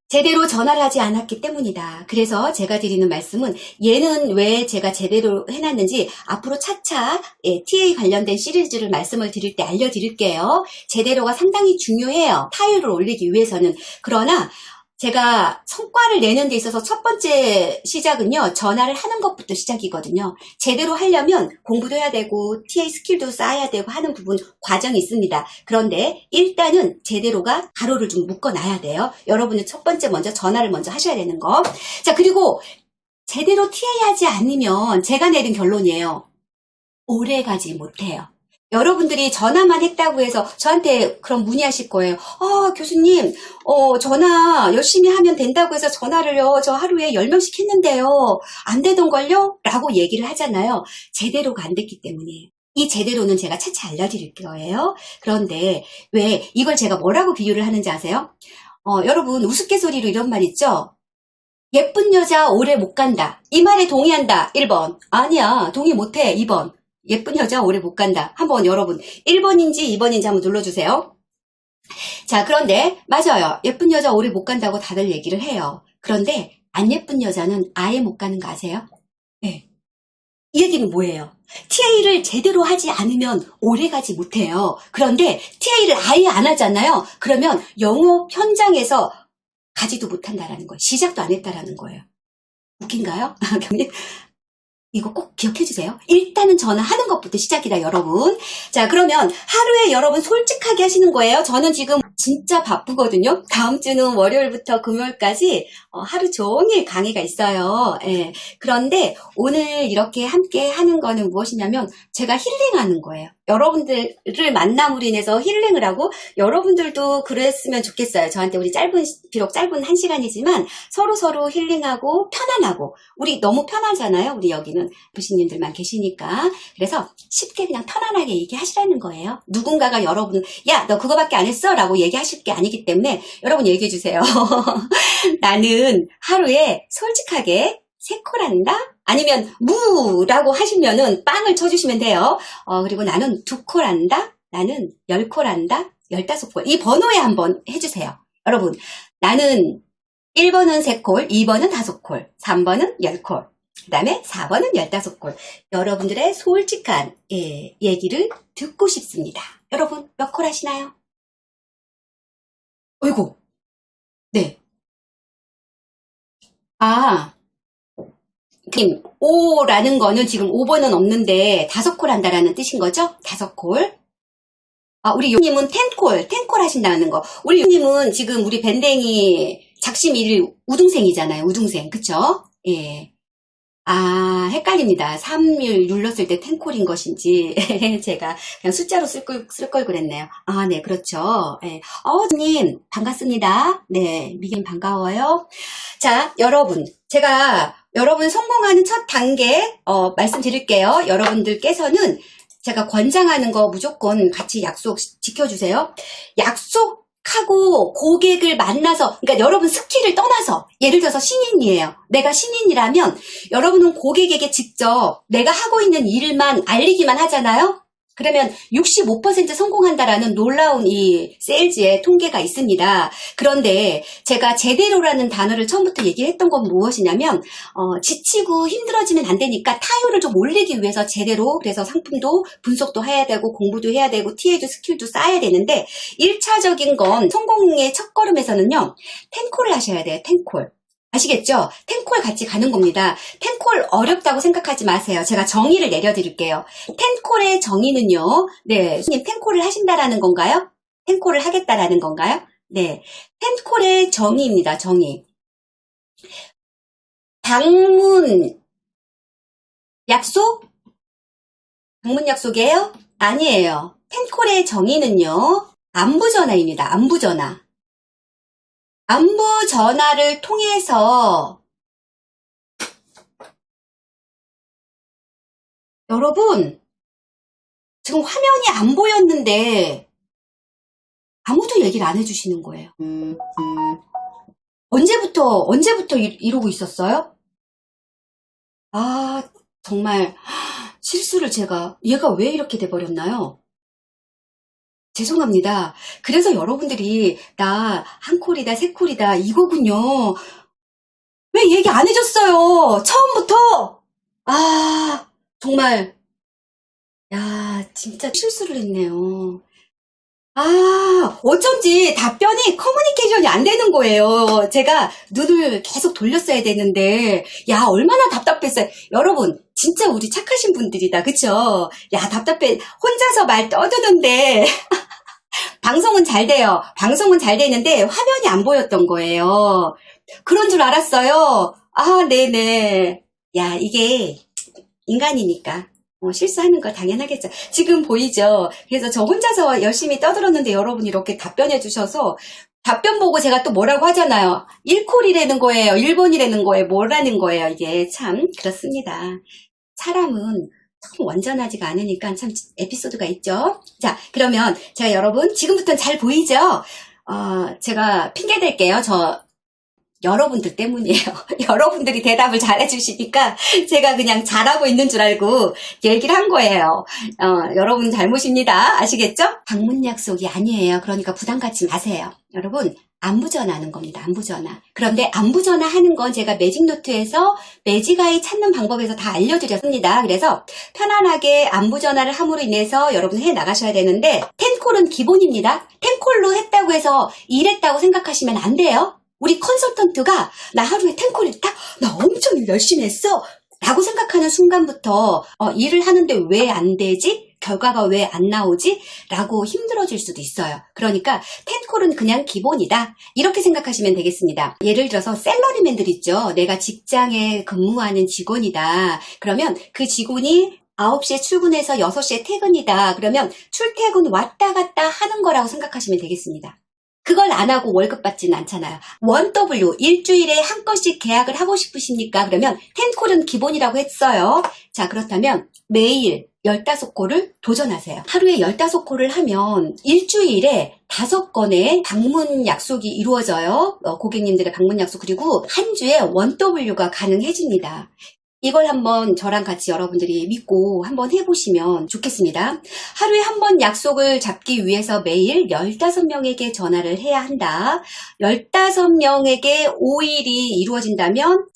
제대로 전화를 하지 않았기 때문이다. 그래서 제가 드리는 말씀은 얘는 왜 제가 제대로 해놨는지 앞으로 차차 TA 관련된 시리즈를 말씀을 드릴 때 알려드릴게요. 제대로가 상당히 중요해요. 타율을 올리기 위해서는. 그러나 제가 성과를 내는 데 있어서 첫 번째 시작은요. 전화를 하는 것부터 시작이거든요. 제대로 하려면 공부도 해야 되고 TA 스킬도 쌓아야 되고 하는 부분 과정이 있습니다. 그런데 일단은 제대로가 가로를 좀 묶어놔야 돼요. 여러분은 첫 번째 먼저 전화를 먼저 하셔야 되는 거. 자, 그리고 제대로 TA 하지 않으면 제가 내린 결론이에요. 오래 가지 못해요. 여러분들이 전화만 했다고 해서 저한테 그럼 문의하실 거예요. 교수님, 전화 열심히 하면 된다고 해서 전화를요, 저 하루에 10명씩 했는데요. 안 되던걸요? 라고 얘기를 하잖아요. 제대로가 안 됐기 때문이에요. 이 제대로는 제가 차차 알려드릴 거예요. 그런데 왜 이걸 제가 뭐라고 비유를 하는지 아세요? 여러분 우스갯소리로 이런 말 있죠? 예쁜 여자 오래 못 간다. 이 말에 동의한다. 1번. 아니야, 동의 못해. 2번. 예쁜 여자 오래 못 간다. 한번 여러분 1번인지 2번인지 한번 눌러주세요. 자, 그런데 맞아요. 예쁜 여자 오래 못 간다고 다들 얘기를 해요. 그런데 안 예쁜 여자는 아예 못 가는 거 아세요? 네. 이 얘기는 뭐예요? TA를 제대로 하지 않으면 오래 가지 못해요. 그런데 TA를 아예 안 하잖아요. 그러면 영업 현장에서 가지도 못한다라는 거예요. 시작도 안 했다라는 거예요. 웃긴가요? 경님? 이거 꼭 기억해 주세요. 일단은 전화하는 것부터 시작이다, 여러분. 자, 그러면 하루에 여러분 솔직하게 하시는 거예요. 저는 지금 진짜 바쁘거든요. 다음 주는 월요일부터 금요일까지 하루 종일 강의가 있어요. 예. 그런데 오늘 이렇게 함께 하는 거는 무엇이냐면 제가 힐링하는 거예요. 여러분들을 만남으로 인해서 힐링을 하고 여러분들도 그랬으면 좋겠어요. 저한테 우리 비록 짧은 1시간이지만 서로 힐링하고 편안하고 우리 너무 편하잖아요. 우리 여기는 부신님들만 계시니까. 그래서 쉽게 그냥 편안하게 얘기하시라는 거예요. 누군가가 여러분 야, 너 그거밖에 안 했어? 라고 얘기하실 게 아니기 때문에 여러분 얘기해 주세요. 나는 하루에 솔직하게 3콜 한다? 아니면 무라고 하시면은 빵을 쳐주시면 돼요. 그리고 나는 2콜 한다? 나는 10콜 한다? 15콜. 이 번호에 한번 해주세요. 여러분, 나는 1번은 3콜, 2번은 5콜, 3번은 10콜, 그 다음에 4번은 15콜. 여러분들의 솔직한 얘기를 듣고 싶습니다. 여러분, 몇 콜 하시나요? 어이구, 네. 5라는 거는 지금 5번은 없는데 5콜 한다라는 뜻인 거죠? 5콜. 우리 요님은 10콜 하신다는 거. 우리 요님은 지금 우리 밴댕이 작심 1일 우등생이잖아요. 우등생. 그쵸? 예. 아, 헷갈립니다. 3일 눌렀을 때 텐콜인 것인지 제가 그냥 숫자로 쓸 걸 그랬네요. 아, 네, 그렇죠. 네. 님 반갑습니다. 네, 미김 반가워요. 자, 여러분, 제가 여러분 성공하는 첫 단계 말씀드릴게요. 여러분들께서는 제가 권장하는 거 무조건 같이 약속 지켜주세요. 약속하고 고객을 만나서, 그러니까 여러분 스킬을 떠나서, 예를 들어서 신인이에요. 내가 신인이라면 여러분은 고객에게 직접 내가 하고 있는 일만 알리기만 하잖아요. 그러면 65% 성공한다라는 놀라운 이 세일즈의 통계가 있습니다. 그런데 제가 제대로라는 단어를 처음부터 얘기했던 건 무엇이냐면 지치고 힘들어지면 안 되니까 타율을 좀 올리기 위해서 제대로, 그래서 상품도 분석도 해야 되고 공부도 해야 되고 TA도 스킬도 쌓아야 되는데 1차적인 건 성공의 첫걸음에서는요. 텐콜을 하셔야 돼요. 텐콜. 아시겠죠? 텐콜 같이 가는 겁니다. 텐콜 어렵다고 생각하지 마세요. 제가 정의를 내려드릴게요. 텐콜의 정의는요. 네, 손님 텐콜을 하신다라는 건가요? 텐콜을 하겠다라는 건가요? 네, 텐콜의 정의입니다. 정의. 방문 약속? 방문 약속이에요? 아니에요. 텐콜의 정의는요. 안부 전화입니다. 안부 전화. 안부 전화를 통해서 여러분 지금 화면이 안 보였는데 아무도 얘기를 안 해주시는 거예요. 언제부터 이러고 있었어요? 아, 정말 실수를 얘가 왜 이렇게 돼버렸나요? 죄송합니다. 그래서 여러분들이 나 한 콜이다, 세 콜이다 이거군요. 왜 얘기 안 해줬어요? 처음부터. 아, 정말 야, 진짜 실수를 했네요. 아, 어쩐지 답변이 커뮤니케이션이 안 되는 거예요. 제가 눈을 계속 돌렸어야 되는데, 야, 얼마나 답답했어요. 여러분, 진짜 우리 착하신 분들이다. 그쵸? 야, 답답해. 혼자서 말 떠드는데, 방송은 잘 돼요. 방송은 잘 되는데, 화면이 안 보였던 거예요. 그런 줄 알았어요. 아, 네네. 야, 이게 인간이니까. 실수하는 거 당연하겠죠. 지금 보이죠? 그래서 저 혼자서 열심히 떠들었는데 여러분이 이렇게 답변해 주셔서 답변 보고 제가 또 뭐라고 하잖아요. 1콜이라는 거예요. 1번이라는 거예요. 뭐라는 거예요. 이게 참 그렇습니다. 사람은 참 완전하지가 않으니까 참 에피소드가 있죠. 자, 그러면 제가 여러분 지금부터는 잘 보이죠? 제가 핑계 댈게요. 여러분들 때문이에요. 여러분들이 대답을 잘해주시니까 제가 그냥 잘하고 있는 줄 알고 얘기를 한 거예요. 여러분 잘못입니다. 아시겠죠? 방문 약속이 아니에요. 그러니까 부담 갖지 마세요. 여러분 안부 전화하는 겁니다. 안부 전화. 그런데 안부 전화 하는 건 제가 매직노트에서 매직아이 찾는 방법에서 다 알려드렸습니다. 그래서 편안하게 안부 전화를 함으로 인해서 여러분 해 나가셔야 되는데 텐콜은 기본입니다. 텐콜로 했다고 해서 일했다고 생각하시면 안 돼요. 우리 컨설턴트가 나 하루에 텐콜 했다? 나 엄청 열심히 했어? 라고 생각하는 순간부터 일을 하는데 왜 안 되지? 결과가 왜 안 나오지? 라고 힘들어질 수도 있어요. 그러니까 텐콜은 그냥 기본이다. 이렇게 생각하시면 되겠습니다. 예를 들어서 셀러리맨들 있죠. 내가 직장에 근무하는 직원이다. 그러면 그 직원이 9시에 출근해서 6시에 퇴근이다. 그러면 출퇴근 왔다 갔다 하는 거라고 생각하시면 되겠습니다. 그걸 안 하고 월급 받지는 않잖아요. 1W, 일주일에 한 건씩 계약을 하고 싶으십니까? 그러면 10콜은 기본이라고 했어요. 자, 그렇다면 매일 15콜을 도전하세요. 하루에 15콜을 하면 일주일에 5건의 방문 약속이 이루어져요. 고객님들의 방문 약속. 그리고 한 주에 1W가 가능해집니다. 이걸 한번 저랑 같이 여러분들이 믿고 한번 해보시면 좋겠습니다. 하루에 한 번 약속을 잡기 위해서 매일 15명에게 전화를 해야 한다. 15명에게 5일이 이루어진다면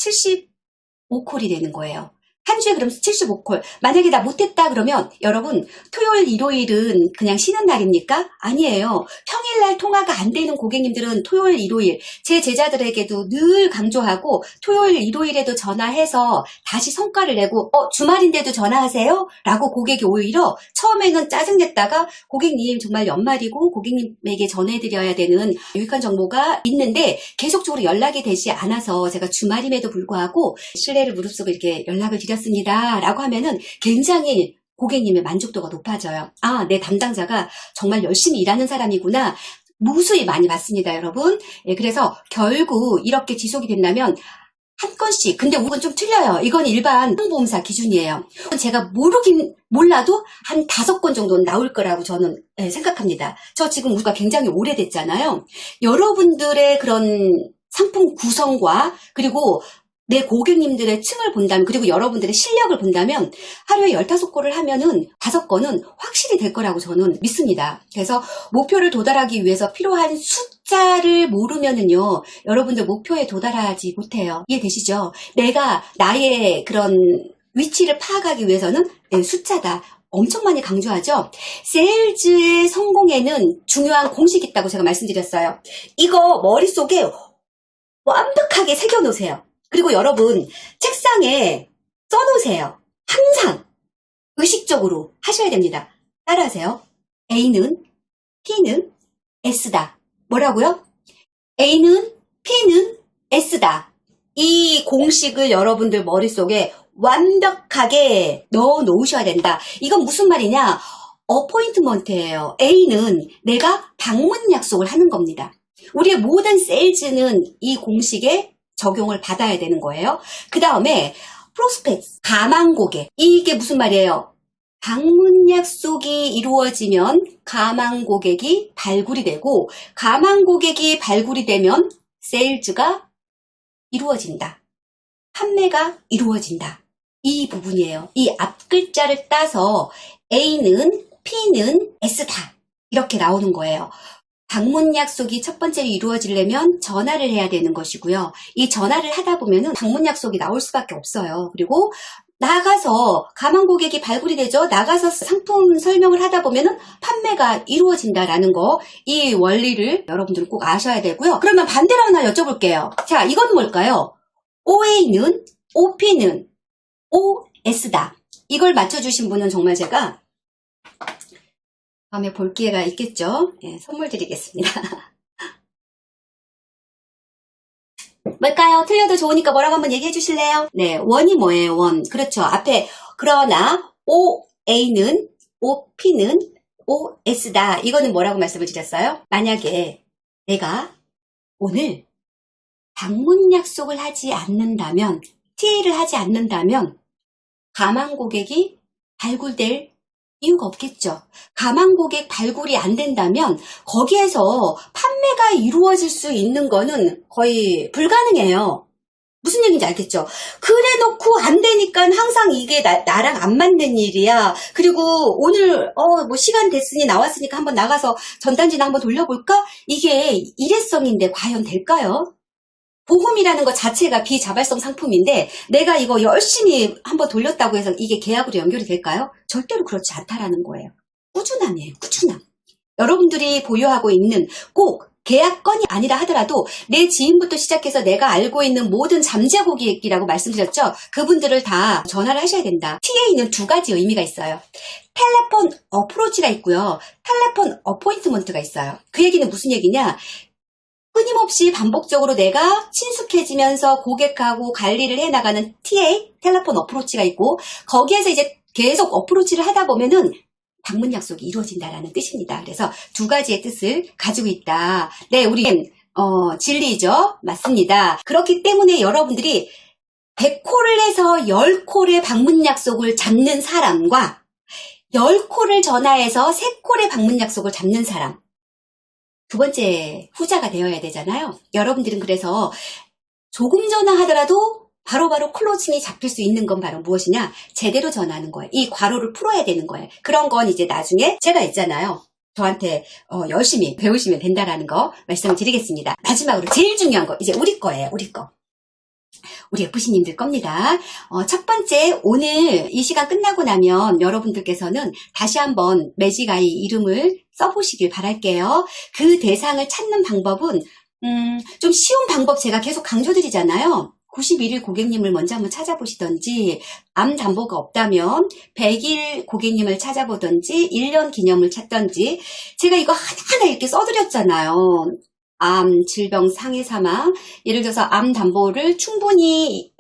75콜이 되는 거예요. 한 주에 그럼 75콜. 만약에 나 못했다 그러면 여러분 토요일, 일요일은 그냥 쉬는 날입니까? 아니에요. 평일날 통화가 안 되는 고객님들은 토요일, 일요일 제 제자들에게도 늘 강조하고 토요일, 일요일에도 전화해서 다시 성과를 내고 주말인데도 전화하세요? 라고 고객이 오히려 처음에는 짜증냈다가 고객님 정말 연말이고 고객님에게 전해드려야 되는 유익한 정보가 있는데 계속적으로 연락이 되지 않아서 제가 주말임에도 불구하고 신뢰를 무릅쓰고 이렇게 연락을 드렸습니다. 라고 하면은 굉장히 고객님의 만족도가 높아져요. 아, 내 담당자가 정말 열심히 일하는 사람이구나. 무수히 많이 받습니다, 여러분. 예, 그래서 결국 이렇게 지속이 된다면 한 건씩, 근데 이건 좀 틀려요. 이건 일반 보험사 기준이에요. 제가 몰라도 한 5건 정도는 나올 거라고 저는 생각합니다. 저 지금 우리가 굉장히 오래됐잖아요. 여러분들의 그런 상품 구성과 그리고 내 고객님들의 층을 본다면 그리고 여러분들의 실력을 본다면 하루에 15건을 하면은 5건은 확실히 될 거라고 저는 믿습니다. 그래서 목표를 도달하기 위해서 필요한 숫자를 모르면은요 여러분들 목표에 도달하지 못해요. 이해되시죠? 내가 나의 그런 위치를 파악하기 위해서는 숫자다. 엄청 많이 강조하죠. 세일즈의 성공에는 중요한 공식이 있다고 제가 말씀드렸어요. 이거 머릿속에 완벽하게 새겨놓으세요. 그리고 여러분 책상에 써놓으세요. 항상 의식적으로 하셔야 됩니다. 따라하세요. A는 P는 S다. 뭐라고요? A는 P는 S다. 이 공식을 여러분들 머릿속에 완벽하게 넣어 놓으셔야 된다. 이건 무슨 말이냐? 어포인트먼트예요. A는 내가 방문 약속을 하는 겁니다. 우리의 모든 세일즈는 이 공식에 적용을 받아야 되는 거예요. 그 다음에 프로스펙트, 가망 고객. 이게 무슨 말이에요? 방문 약속이 이루어지면 가망 고객이 발굴이 되고 가망 고객이 발굴이 되면 세일즈가 이루어진다. 판매가 이루어진다. 이 부분이에요. 이 앞글자를 따서 A는 P는 S다. 이렇게 나오는 거예요. 방문 약속이 첫 번째로 이루어지려면 전화를 해야 되는 것이고요. 이 전화를 하다 보면은 방문 약속이 나올 수밖에 없어요. 그리고 나가서 가망 고객이 발굴이 되죠. 나가서 상품 설명을 하다 보면은 판매가 이루어진다라는 거, 이 원리를 여러분들은 꼭 아셔야 되고요. 그러면 반대로 하나 여쭤볼게요. 자, 이건 뭘까요? OA는 OP는 OS다. 이걸 맞춰주신 분은 정말 제가 다음에 볼 기회가 있겠죠? 예, 선물 드리겠습니다. 뭘까요? 틀려도 좋으니까 뭐라고 한번 얘기해 주실래요? 네, 원이 뭐예요? 원. 그렇죠. 앞에 그러나 OA는 OP는 OS다. 이거는 뭐라고 말씀을 드렸어요? 만약에 내가 오늘 방문 약속을 하지 않는다면, TA를 하지 않는다면 가망 고객이 발굴될 이유가 없겠죠. 가망 고객 발굴이 안 된다면 거기에서 판매가 이루어질 수 있는 거는 거의 불가능해요. 무슨 얘기인지 알겠죠? 그래 놓고 안 되니까 항상 이게 나랑 안 맞는 일이야. 그리고 오늘 뭐 시간 됐으니 나왔으니까 한번 나가서 전단지나 한번 돌려볼까? 이게 일회성인데 과연 될까요? 보험이라는 것 자체가 비자발성 상품인데 내가 이거 열심히 한번 돌렸다고 해서 이게 계약으로 연결이 될까요? 절대로 그렇지 않다라는 거예요. 꾸준함이에요. 꾸준함. 여러분들이 보유하고 있는 꼭 계약건이 아니라 하더라도 내 지인부터 시작해서 내가 알고 있는 모든 잠재 고객이라고 말씀드렸죠. 그분들을 다 전화를 하셔야 된다. TA는 2가지 의미가 있어요. 텔레폰 어프로치가 있고요. 텔레폰 어포인트먼트가 있어요. 그 얘기는 무슨 얘기냐? 끊임없이 반복적으로 내가 친숙해지면서 고객하고 관리를 해나가는 TA, 텔레폰 어프로치가 있고 거기에서 이제 계속 어프로치를 하다 보면은 방문 약속이 이루어진다라는 뜻입니다. 그래서 2가지의 뜻을 가지고 있다. 네, 우리 진리죠? 맞습니다. 그렇기 때문에 여러분들이 100콜을 해서 10콜의 방문 약속을 잡는 사람과 10콜을 전화해서 3콜의 방문 약속을 잡는 사람, 두 번째 후자가 되어야 되잖아요. 여러분들은 그래서 조금 전화하더라도 바로바로 클로징이 잡힐 수 있는 건 바로 무엇이냐? 제대로 전화하는 거예요. 이 과로를 풀어야 되는 거예요. 그런 건 이제 나중에 제가 있잖아요. 저한테 열심히 배우시면 된다라는 거 말씀을 드리겠습니다. 마지막으로 제일 중요한 거 이제 우리 거예요. 우리 거. 우리 FC님들 겁니다. 첫 번째, 오늘 이 시간 끝나고 나면 여러분들께서는 다시 한번 매직아이 이름을 써보시길 바랄게요. 그 대상을 찾는 방법은 좀 쉬운 방법 제가 계속 강조드리잖아요. 91일 고객님을 먼저 한번 찾아보시던지, 암 담보가 없다면 100일 고객님을 찾아보던지, 1년 기념을 찾던지, 제가 이거 하나하나 이렇게 써드렸잖아요. 암, 질병, 상해 사망, 예를 들어서 암 담보를 충분히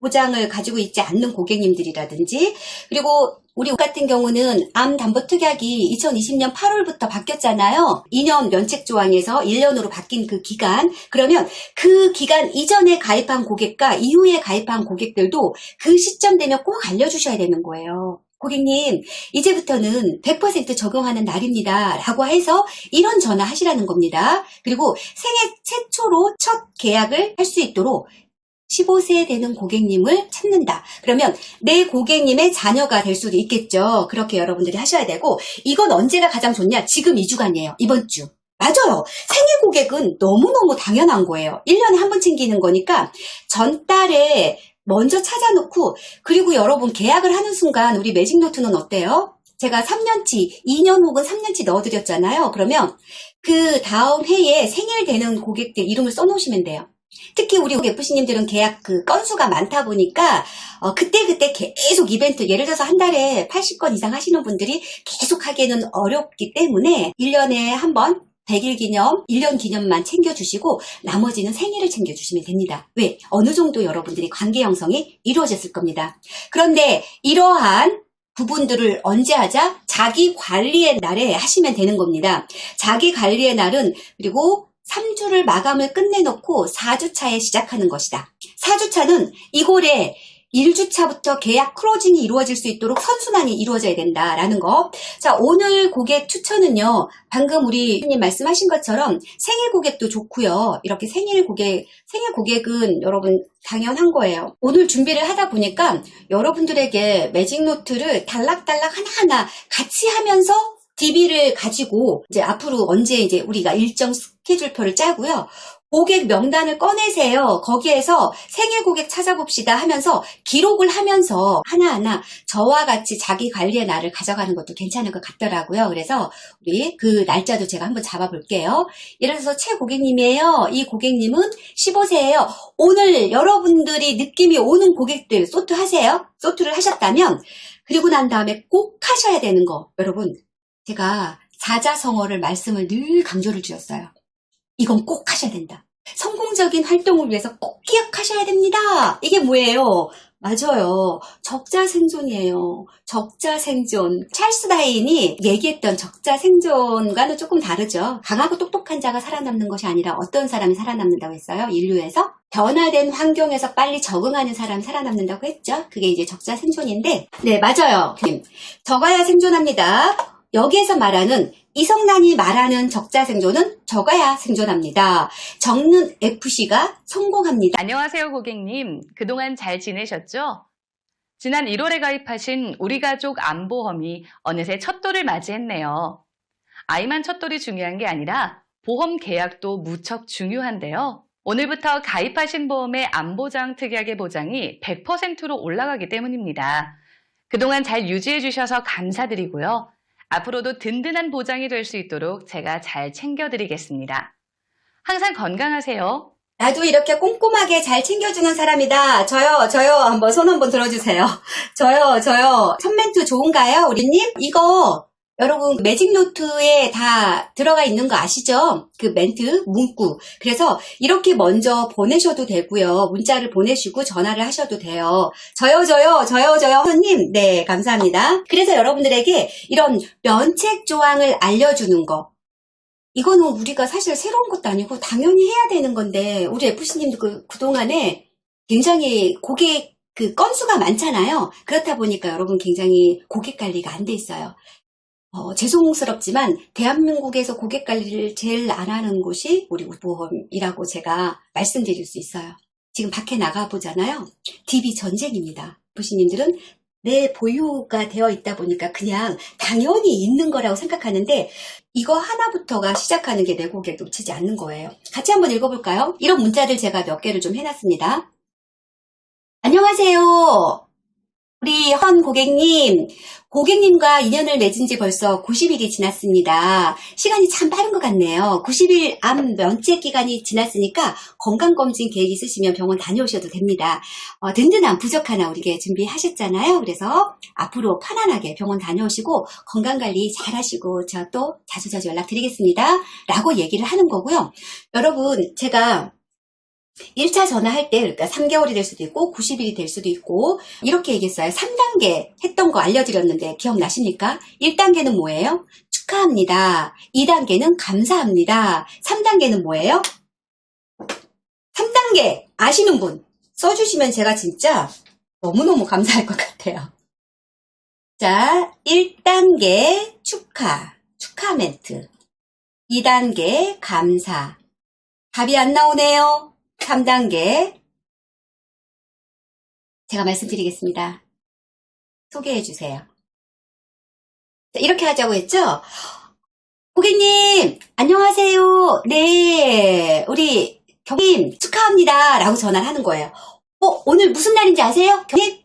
보장을 가지고 있지 않는 고객님들이라든지, 그리고 우리 같은 경우는 암 담보 특약이 2020년 8월부터 바뀌었잖아요. 2년 면책 조항에서 1년으로 바뀐 그 기간. 그러면 그 기간 이전에 가입한 고객과 이후에 가입한 고객들도 그 시점 되면 꼭 알려주셔야 되는 거예요. 고객님, 이제부터는 100% 적용하는 날입니다. 라고 해서 이런 전화 하시라는 겁니다. 그리고 생애 최초로 첫 계약을 할 수 있도록 15세 되는 고객님을 찾는다. 그러면 내 고객님의 자녀가 될 수도 있겠죠. 그렇게 여러분들이 하셔야 되고, 이건 언제가 가장 좋냐? 지금 2주간이에요. 이번 주. 맞아요. 생애 고객은 너무너무 당연한 거예요. 1년에 한 번 챙기는 거니까 전달에 먼저 찾아놓고, 그리고 여러분 계약을 하는 순간 우리 매직노트는 어때요? 제가 3년치, 2년 혹은 3년치 넣어드렸잖아요. 그러면 그 다음 해에 생일 되는 고객들 이름을 써놓으시면 돼요. 특히 우리 FC님들은 계약 그 건수가 많다 보니까 그때그때 계속 이벤트, 예를 들어서 한 달에 80건 이상 하시는 분들이 계속 하기에는 어렵기 때문에 1년에 한 번 100일 기념, 1년 기념만 챙겨주시고 나머지는 생일을 챙겨주시면 됩니다. 왜? 어느 정도 여러분들이 관계 형성이 이루어졌을 겁니다. 그런데 이러한 부분들을 언제 하자? 자기 관리의 날에 하시면 되는 겁니다. 자기 관리의 날은 그리고 3주를 마감을 끝내놓고 4주차에 시작하는 것이다. 4주차는 이골에 1주차부터 계약 클로징이 이루어질 수 있도록 선순환이 이루어져야 된다라는 거. 자, 오늘 고객 추천은요. 방금 우리 님 말씀하신 것처럼 생일 고객도 좋고요. 이렇게 생일 고객은 여러분 당연한 거예요. 오늘 준비를 하다 보니까 여러분들에게 매직노트를 단락단락 하나하나 같이 하면서 DB를 가지고 이제 앞으로 언제 이제 우리가 일정 스케줄표를 짜고요. 고객 명단을 꺼내세요. 거기에서 생일 고객 찾아봅시다 하면서 기록을 하면서 하나하나 저와 같이 자기 관리의 날을 가져가는 것도 괜찮을 것 같더라고요. 그래서 우리 그 날짜도 제가 한번 잡아볼게요. 예를 들어서 최 고객님이에요. 이 고객님은 15세예요. 오늘 여러분들이 느낌이 오는 고객들 소투 하세요. 소투를 하셨다면 그리고 난 다음에 꼭 하셔야 되는 거. 여러분, 제가 사자성어를 말씀을 늘 강조를 드렸어요. 이건 꼭 하셔야 된다. 성공적인 활동을 위해서 꼭 기억하셔야 됩니다. 이게 뭐예요? 맞아요. 적자생존이에요. 적자생존. 찰스 다윈이 얘기했던 적자생존과는 조금 다르죠. 강하고 똑똑한 자가 살아남는 것이 아니라 어떤 사람이 살아남는다고 했어요? 인류에서? 변화된 환경에서 빨리 적응하는 사람이 살아남는다고 했죠. 그게 이제 적자생존인데, 네, 맞아요. 적어야 생존합니다. 여기에서 말하는 이성란이 말하는 적자생존은 적어야 생존합니다. 적는 FC가 성공합니다. 안녕하세요, 고객님. 그동안 잘 지내셨죠? 지난 1월에 가입하신 우리 가족 암보험이 어느새 첫 돌을 맞이했네요. 아이만 첫 돌이 중요한 게 아니라 보험 계약도 무척 중요한데요. 오늘부터 가입하신 보험의 암보장 특약의 보장이 100%로 올라가기 때문입니다. 그동안 잘 유지해 주셔서 감사드리고요. 앞으로도 든든한 보장이 될 수 있도록 제가 잘 챙겨드리겠습니다. 항상 건강하세요. 나도 이렇게 꼼꼼하게 잘 챙겨주는 사람이다. 저요. 한번 손 한번 들어주세요. 저요. 첫 멘트 좋은가요, 우리님? 이거 여러분 매직노트에 다 들어가 있는 거 아시죠? 그 멘트, 문구. 그래서 이렇게 먼저 보내셔도 되고요. 문자를 보내시고 전화를 하셔도 돼요. 저요, 손님. 네, 감사합니다. 그래서 여러분들에게 이런 면책 조항을 알려주는 거. 이거는 우리가 사실 새로운 것도 아니고 당연히 해야 되는 건데, 우리 FC님도 그동안에 굉장히 고객 그 건수가 많잖아요. 그렇다 보니까 여러분 굉장히 고객 관리가 안 돼 있어요. 죄송스럽지만 대한민국에서 고객 관리를 제일 안 하는 곳이 우리 우보험이라고 제가 말씀드릴 수 있어요. 지금 밖에 나가보잖아요. DB 전쟁입니다. 부시님들은 내 보유가 되어 있다 보니까 그냥 당연히 있는 거라고 생각하는데 이거 하나부터가 시작하는 게 내 고객 놓치지 않는 거예요. 같이 한번 읽어볼까요? 이런 문자들 제가 몇 개를 좀 해놨습니다. 안녕하세요. 우리 헌 고객님과 인연을 맺은 지 벌써 90일이 지났습니다. 시간이 참 빠른 것 같네요. 90일 암 면책 기간이 지났으니까 건강검진 계획 있으시면 병원 다녀오셔도 됩니다. 든든한 부적 하나 우리게 준비하셨잖아요. 그래서 앞으로 편안하게 병원 다녀오시고 건강관리 잘 하시고 저 또 자주자주 연락드리겠습니다. 라고 얘기를 하는 거고요. 여러분, 제가 1차 전화할 때, 그러니까 3개월이 될 수도 있고, 90일이 될 수도 있고, 이렇게 얘기했어요. 3단계 했던 거 알려드렸는데, 기억나십니까? 1단계는 뭐예요? 축하합니다. 2단계는 감사합니다. 3단계는 뭐예요? 3단계 아시는 분 써주시면 제가 진짜 너무너무 감사할 것 같아요. 자, 1단계 축하 멘트. 2단계 감사. 답이 안 나오네요. 3단계 제가 말씀드리겠습니다. 소개해 주세요. 자, 이렇게 하자고 했죠? 고객님 안녕하세요. 네, 우리 경님 축하합니다 라고 전화를 하는 거예요. 오늘 무슨 날인지 아세요? 경님?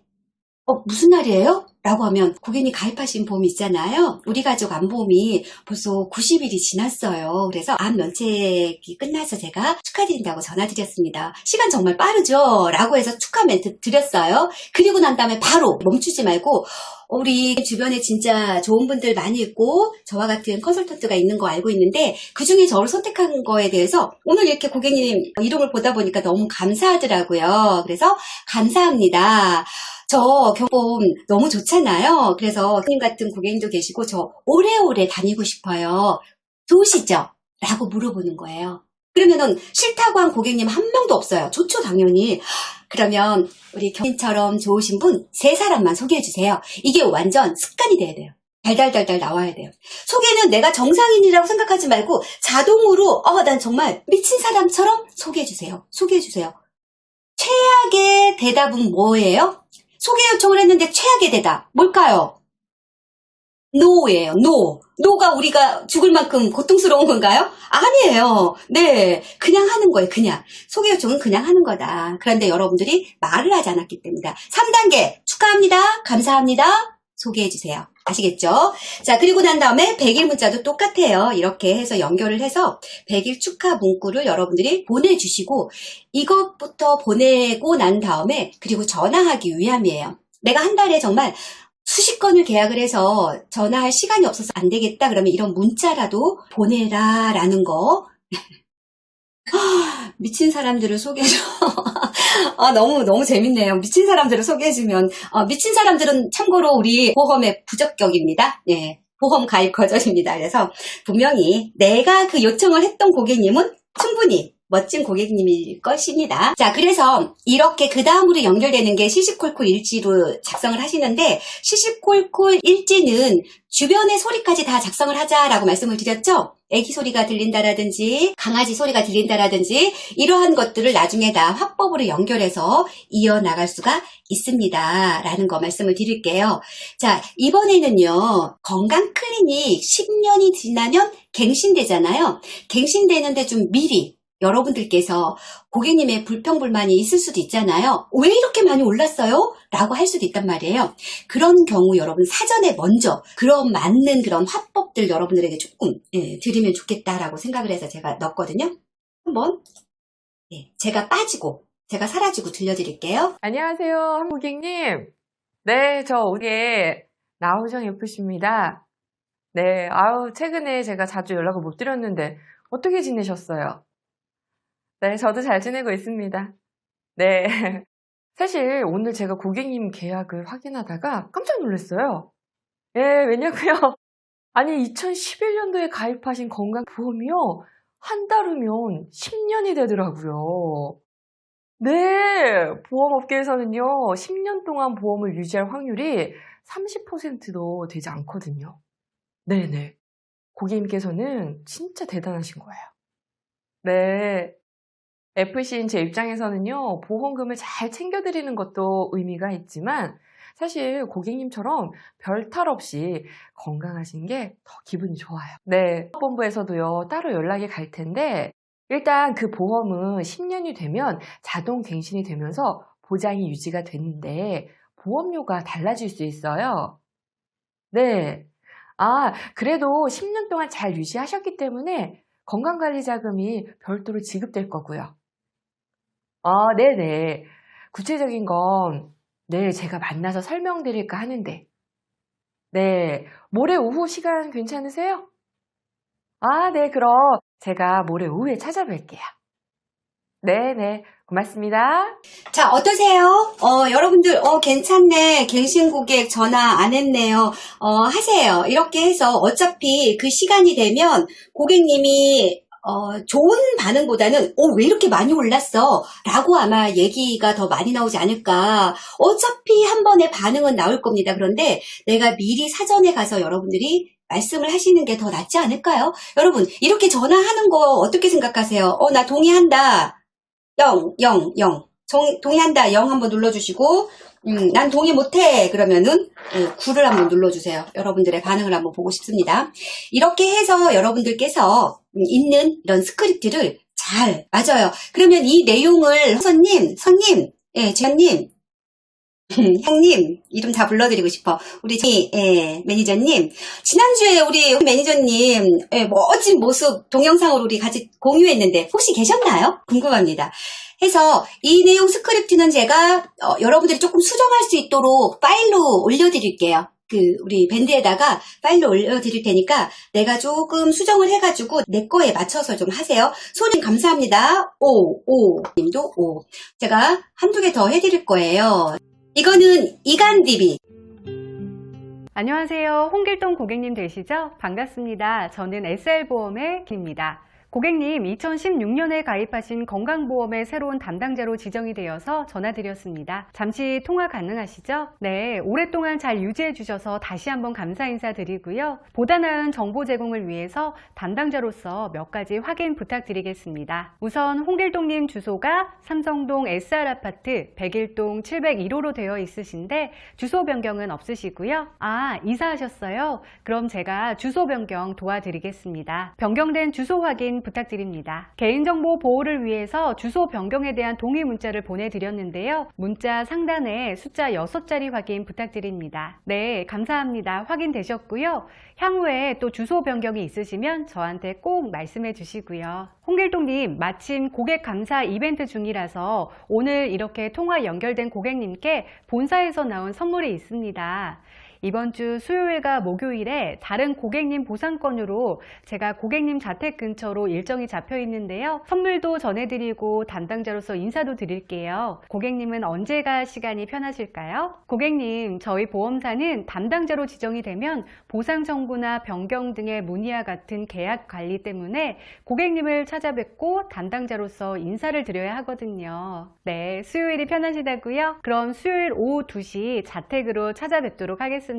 무슨 날이에요? 라고 하면 고객님 가입하신 보험이 있잖아요. 우리 가족 암보험이 벌써 90일이 지났어요. 그래서 암 면책이 끝나서 제가 축하드린다고 전화드렸습니다. 시간 정말 빠르죠? 라고 해서 축하 멘트 드렸어요. 그리고 난 다음에 바로 멈추지 말고 우리 주변에 진짜 좋은 분들 많이 있고 저와 같은 컨설턴트가 있는 거 알고 있는데 그중에 저를 선택한 거에 대해서 오늘 이렇게 고객님 이름을 보다 보니까 너무 감사하더라고요. 그래서 감사합니다. 저 경보험 너무 좋잖아요. 그래서 고객님 같은 고객님도 계시고 저 오래오래 다니고 싶어요. 좋으시죠? 라고 물어보는 거예요. 그러면은 싫다고 한 고객님 한 명도 없어요. 좋죠, 당연히. 그러면 우리 경님처럼 좋으신 분 3사람만 소개해 주세요. 이게 완전 습관이 돼야 돼요. 달달달달 나와야 돼요. 소개는 내가 정상인이라고 생각하지 말고 자동으로 난 정말 미친 사람처럼 소개해 주세요. 소개해 주세요. 최악의 대답은 뭐예요? 소개 요청을 했는데 최악의 대답 뭘까요? 노예요. 노가 우리가 죽을 만큼 고통스러운 건가요? 아니에요. 네, 그냥 하는 거예요. 그냥 소개 요청은 그냥 하는 거다. 그런데 여러분들이 말을 하지 않았기 때문이다. 3단계 축하합니다. 감사합니다. 소개해 주세요. 아시겠죠? 자, 그리고 난 다음에 100일 문자도 똑같아요. 이렇게 해서 연결을 해서 100일 축하 문구를 여러분들이 보내주시고 이것부터 보내고 난 다음에 그리고 전화하기 위함이에요. 내가 한 달에 정말 수십 건을 계약을 해서 전화할 시간이 없어서 안 되겠다 그러면 이런 문자라도 보내라 라는 거. 미친 사람들을 소개해줘. 너무 재밌네요. 미친 사람들을 소개해주면, 미친 사람들은 참고로 우리 보험의 부적격입니다. 예, 보험 가입 거절입니다. 그래서 분명히 내가 그 요청을 했던 고객님은 충분히 멋진 고객님일 것입니다. 자, 그래서 이렇게 그 다음으로 연결되는 게 시시콜콜 일지로 작성을 하시는데 시시콜콜 일지는 주변의 소리까지 다 작성을 하자라고 말씀을 드렸죠? 애기 소리가 들린다라든지 강아지 소리가 들린다라든지 이러한 것들을 나중에 다 화법으로 연결해서 이어나갈 수가 있습니다. 라는 거 말씀을 드릴게요. 자, 이번에는요. 건강 클리닉 10년이 지나면 갱신되잖아요. 갱신되는데 좀 미리 여러분들께서 고객님의 불평불만이 있을 수도 있잖아요. 왜 이렇게 많이 올랐어요? 라고 할 수도 있단 말이에요. 그런 경우 여러분 사전에 먼저 그런 맞는 그런 화법들 여러분들에게 조금 드리면 좋겠다라고 생각을 해서 제가 넣었거든요. 한번 제가 사라지고 들려드릴게요. 안녕하세요, 고객님. 네, 저 오게 나우정 FC입니다. 네, 최근에 제가 자주 연락을 못 드렸는데 어떻게 지내셨어요? 네, 저도 잘 지내고 있습니다. 네, 사실 오늘 제가 고객님 계약을 확인하다가 깜짝 놀랐어요. 예, 왜냐고요? 아니, 2011년도에 가입하신 건강보험이요. 한 달 후면 10년이 되더라고요. 네, 보험업계에서는요, 10년 동안 보험을 유지할 확률이 30%도 되지 않거든요. 네네. 고객님께서는 진짜 대단하신 거예요. 네. FC인 제 입장에서는요, 보험금을 잘 챙겨드리는 것도 의미가 있지만, 사실 고객님처럼 별 탈 없이 건강하신 게 더 기분이 좋아요. 네. 본부에서도요, 따로 연락이 갈 텐데, 일단 그 보험은 10년이 되면 자동 갱신이 되면서 보장이 유지가 되는데 보험료가 달라질 수 있어요. 네. 그래도 10년 동안 잘 유지하셨기 때문에 건강관리자금이 별도로 지급될 거고요. 네네. 구체적인 건, 네, 제가 만나서 설명드릴까 하는데, 네, 모레 오후 시간 괜찮으세요? 네, 그럼 제가 모레 오후에 찾아뵐게요. 네네, 고맙습니다. 자, 어떠세요? 여러분들, 괜찮네. 갱신 고객 전화 안 했네요. 하세요. 이렇게 해서 어차피 그 시간이 되면 고객님이 좋은 반응보다는, 왜 이렇게 많이 올랐어? 라고 아마 얘기가 더 많이 나오지 않을까. 어차피 한 번에 반응은 나올 겁니다. 그런데 내가 미리 사전에 가서 여러분들이 말씀을 하시는 게 더 낫지 않을까요? 여러분, 이렇게 전화하는 거 어떻게 생각하세요? 나 동의한다. 0. 동의한다. 0 한번 눌러주시고, 난 동의 못해. 그러면은 9를 한번 눌러주세요. 여러분들의 반응을 한번 보고 싶습니다. 이렇게 해서 여러분들께서 있는 이런 스크립트를 맞아요. 그러면 이 내용을 선님, 재현님, 형님, 이름 다 불러드리고 싶어. 우리 매니저님. 지난주에 우리 매니저님, 멋진 모습 동영상으로 우리 같이 공유했는데, 혹시 계셨나요? 궁금합니다. 해서 이 내용 스크립트는 제가, 여러분들이 조금 수정할 수 있도록 파일로 올려드릴게요. 우리 밴드에다가 파일로 올려드릴 테니까 내가 조금 수정을 해가지고 내 거에 맞춰서 좀 하세요. 손님 감사합니다. 님도 제가 한두 개 더 해드릴 거예요. 이거는 이간DB. 안녕하세요. 홍길동 고객님 되시죠? 반갑습니다. 저는 SR보험의 김입니다. 고객님, 2016년에 가입하신 건강보험의 새로운 담당자로 지정이 되어서 전화드렸습니다. 잠시 통화 가능하시죠? 네, 오랫동안 잘 유지해 주셔서 다시 한번 감사 인사드리고요. 보다 나은 정보 제공을 위해서 담당자로서 몇 가지 확인 부탁드리겠습니다. 우선 홍길동님 주소가 삼성동 SR아파트 101동 701호로 되어 있으신데 주소 변경은 없으시고요. 이사하셨어요? 그럼 제가 주소 변경 도와드리겠습니다. 변경된 주소 확인 부탁드립니다. 개인정보 보호를 위해서 주소 변경에 대한 동의 문자를 보내드렸는데요. 문자 상단에 숫자 6자리 확인 부탁드립니다. 네, 감사합니다. 확인되셨고요. 향후에 또 주소 변경이 있으시면 저한테 꼭 말씀해 주시고요. 홍길동님, 마침 고객 감사 이벤트 중이라서 오늘 이렇게 통화 연결된 고객님께 본사에서 나온 선물이 있습니다. 이번 주 수요일과 목요일에 다른 고객님 보상권으로 제가 고객님 자택 근처로 일정이 잡혀 있는데요. 선물도 전해드리고 담당자로서 인사도 드릴게요. 고객님은 언제가 시간이 편하실까요? 고객님, 저희 보험사는 담당자로 지정이 되면 보상 청구나 변경 등의 문의와 같은 계약 관리 때문에 고객님을 찾아뵙고 담당자로서 인사를 드려야 하거든요. 네, 수요일이 편하시다고요? 그럼 수요일 오후 2시 자택으로 찾아뵙도록 하겠습니다.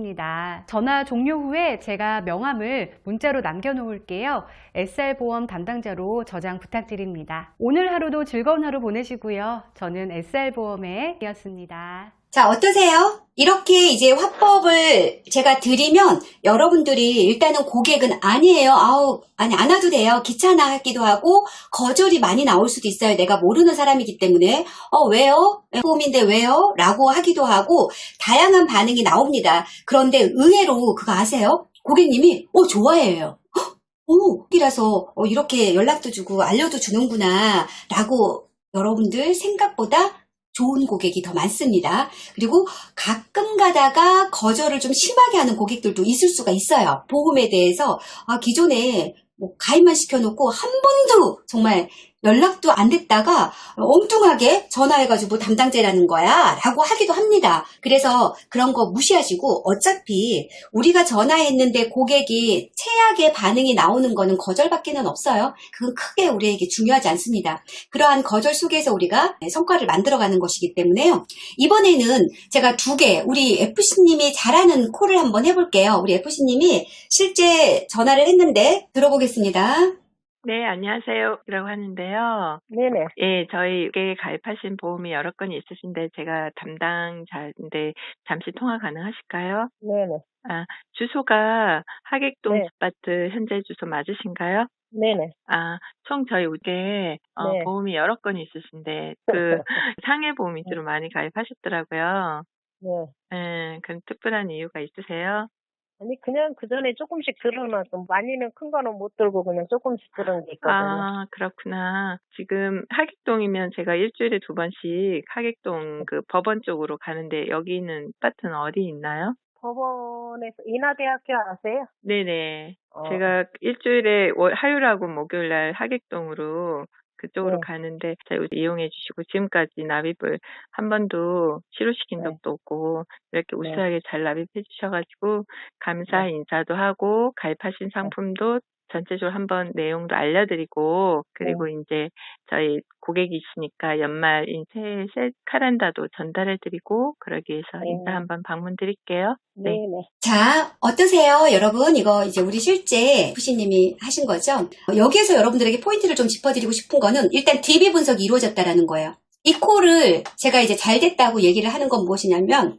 전화 종료 후에 제가 명함을 문자로 남겨놓을게요. SR보험 담당자로 저장 부탁드립니다. 오늘 하루도 즐거운 하루 보내시고요. 저는 SR보험의 이었습니다. 자, 어떠세요? 이렇게 이제 화법을 제가 드리면 여러분들이 일단은 고객은 아니에요. 아니, 안 와도 돼요. 귀찮아 하기도 하고 거절이 많이 나올 수도 있어요. 내가 모르는 사람이기 때문에 왜요? 보험인데 왜요? 라고 하기도 하고 다양한 반응이 나옵니다. 그런데 의외로 그거 아세요? 고객님이 좋아해요. 이라서 이렇게 연락도 주고 알려도 주는구나 라고 여러분들 생각보다 좋은 고객이 더 많습니다. 그리고 가끔 가다가 거절을 좀 심하게 하는 고객들도 있을 수가 있어요. 보험에 대해서 기존에 가입만 시켜놓고 한 번도 정말 연락도 안 됐다가 엉뚱하게 전화해가지고 담당자라는 거야 라고 하기도 합니다. 그래서 그런 거 무시하시고 어차피 우리가 전화했는데 고객이 최악의 반응이 나오는 거는 거절밖에는 없어요. 그건 크게 우리에게 중요하지 않습니다. 그러한 거절 속에서 우리가 성과를 만들어가는 것이기 때문에요. 이번에는 제가 2개 우리 FC님이 잘하는 콜을 한번 해볼게요. 우리 FC님이 실제 전화를 했는데 들어보겠습니다. 네, 안녕하세요. 라고 하는데요. 네네. 예, 저희에게 가입하신 보험이 여러 건이 있으신데 제가 담당자인데 잠시 통화 가능하실까요? 네네. 주소가 하객동 네. 아파트 현재 주소 맞으신가요? 네네. 총 저희 우리에 네. 보험이 여러 건이 있으신데 그 상해보험 위주로 많이 가입하셨더라고요. 네. 그럼 특별한 이유가 있으세요? 아니, 그냥 그 전에 조금씩 들어놔서 많이는 큰 거는 못 들고 그냥 조금씩 들은 게 있거든요. 그렇구나. 지금 하객동이면 제가 일주일에 2번씩 하객동 그 법원 쪽으로 가는데 여기는 아파트는 어디 있나요? 법원에서 인하대학교 아세요? 네네. 어, 제가 일주일에 화요일하고 목요일날 하객동으로 그쪽으로 네. 가는데 잘 이용해 주시고 지금까지 납입을 한 번도 실효시킨 네. 적도 없고 이렇게 네. 우수하게 잘 납입해 주셔가지고 감사 네. 인사도 하고 가입하신 상품도 전체적으로 한번 내용도 알려드리고 그리고 이제 저희 고객이시니까 연말 새해 카렌다도 전달해드리고 그러기 위해서 인사 한번 방문 드릴게요. 네. 네네. 자, 어떠세요? 여러분, 이거 이제 우리 실제 부시님이 하신 거죠? 여기에서 여러분들에게 포인트를 좀 짚어드리고 싶은 거는 일단 DB 분석이 이루어졌다라는 거예요. 이 콜을 제가 이제 잘 됐다고 얘기를 하는 건 무엇이냐면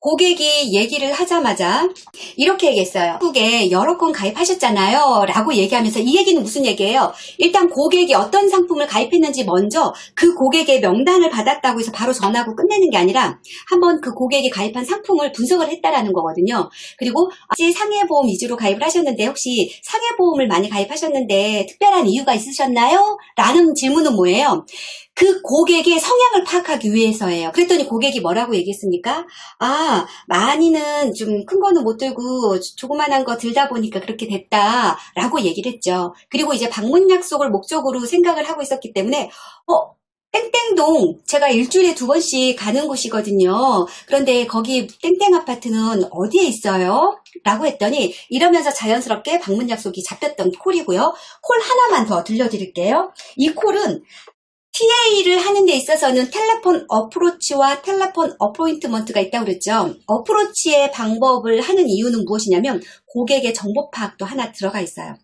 고객이 얘기를 하자마자 이렇게 얘기했어요. 한국에 여러 건 가입하셨잖아요 라고 얘기하면서 이 얘기는 무슨 얘기예요? 일단 고객이 어떤 상품을 가입했는지 먼저 그 고객의 명단을 받았다고 해서 바로 전하고 끝내는 게 아니라 한번 그 고객이 가입한 상품을 분석을 했다라는 거거든요. 그리고 상해보험 위주로 가입을 하셨는데 혹시 상해보험을 많이 가입하셨는데 특별한 이유가 있으셨나요? 라는 질문은 뭐예요? 그 고객의 성향을 파악하기 위해서예요. 그랬더니 고객이 뭐라고 얘기했습니까? 많이는 좀 큰 거는 못 들고 조그만한 거 들다 보니까 그렇게 됐다라고 얘기를 했죠. 그리고 이제 방문 약속을 목적으로 생각을 하고 있었기 때문에 땡땡동 제가 일주일에 2번씩 가는 곳이거든요. 그런데 거기 땡땡 아파트는 어디에 있어요? 라고 했더니 이러면서 자연스럽게 방문 약속이 잡혔던 콜이고요. 콜 하나만 더 들려드릴게요. 이 콜은 TA를 하는 데 있어서는 텔레폰 어프로치와 텔레폰 어포인트먼트가 있다고 그랬죠. 어프로치의 방법을 하는 이유는 무엇이냐면 고객의 정보 파악도 하나 들어가 있어요.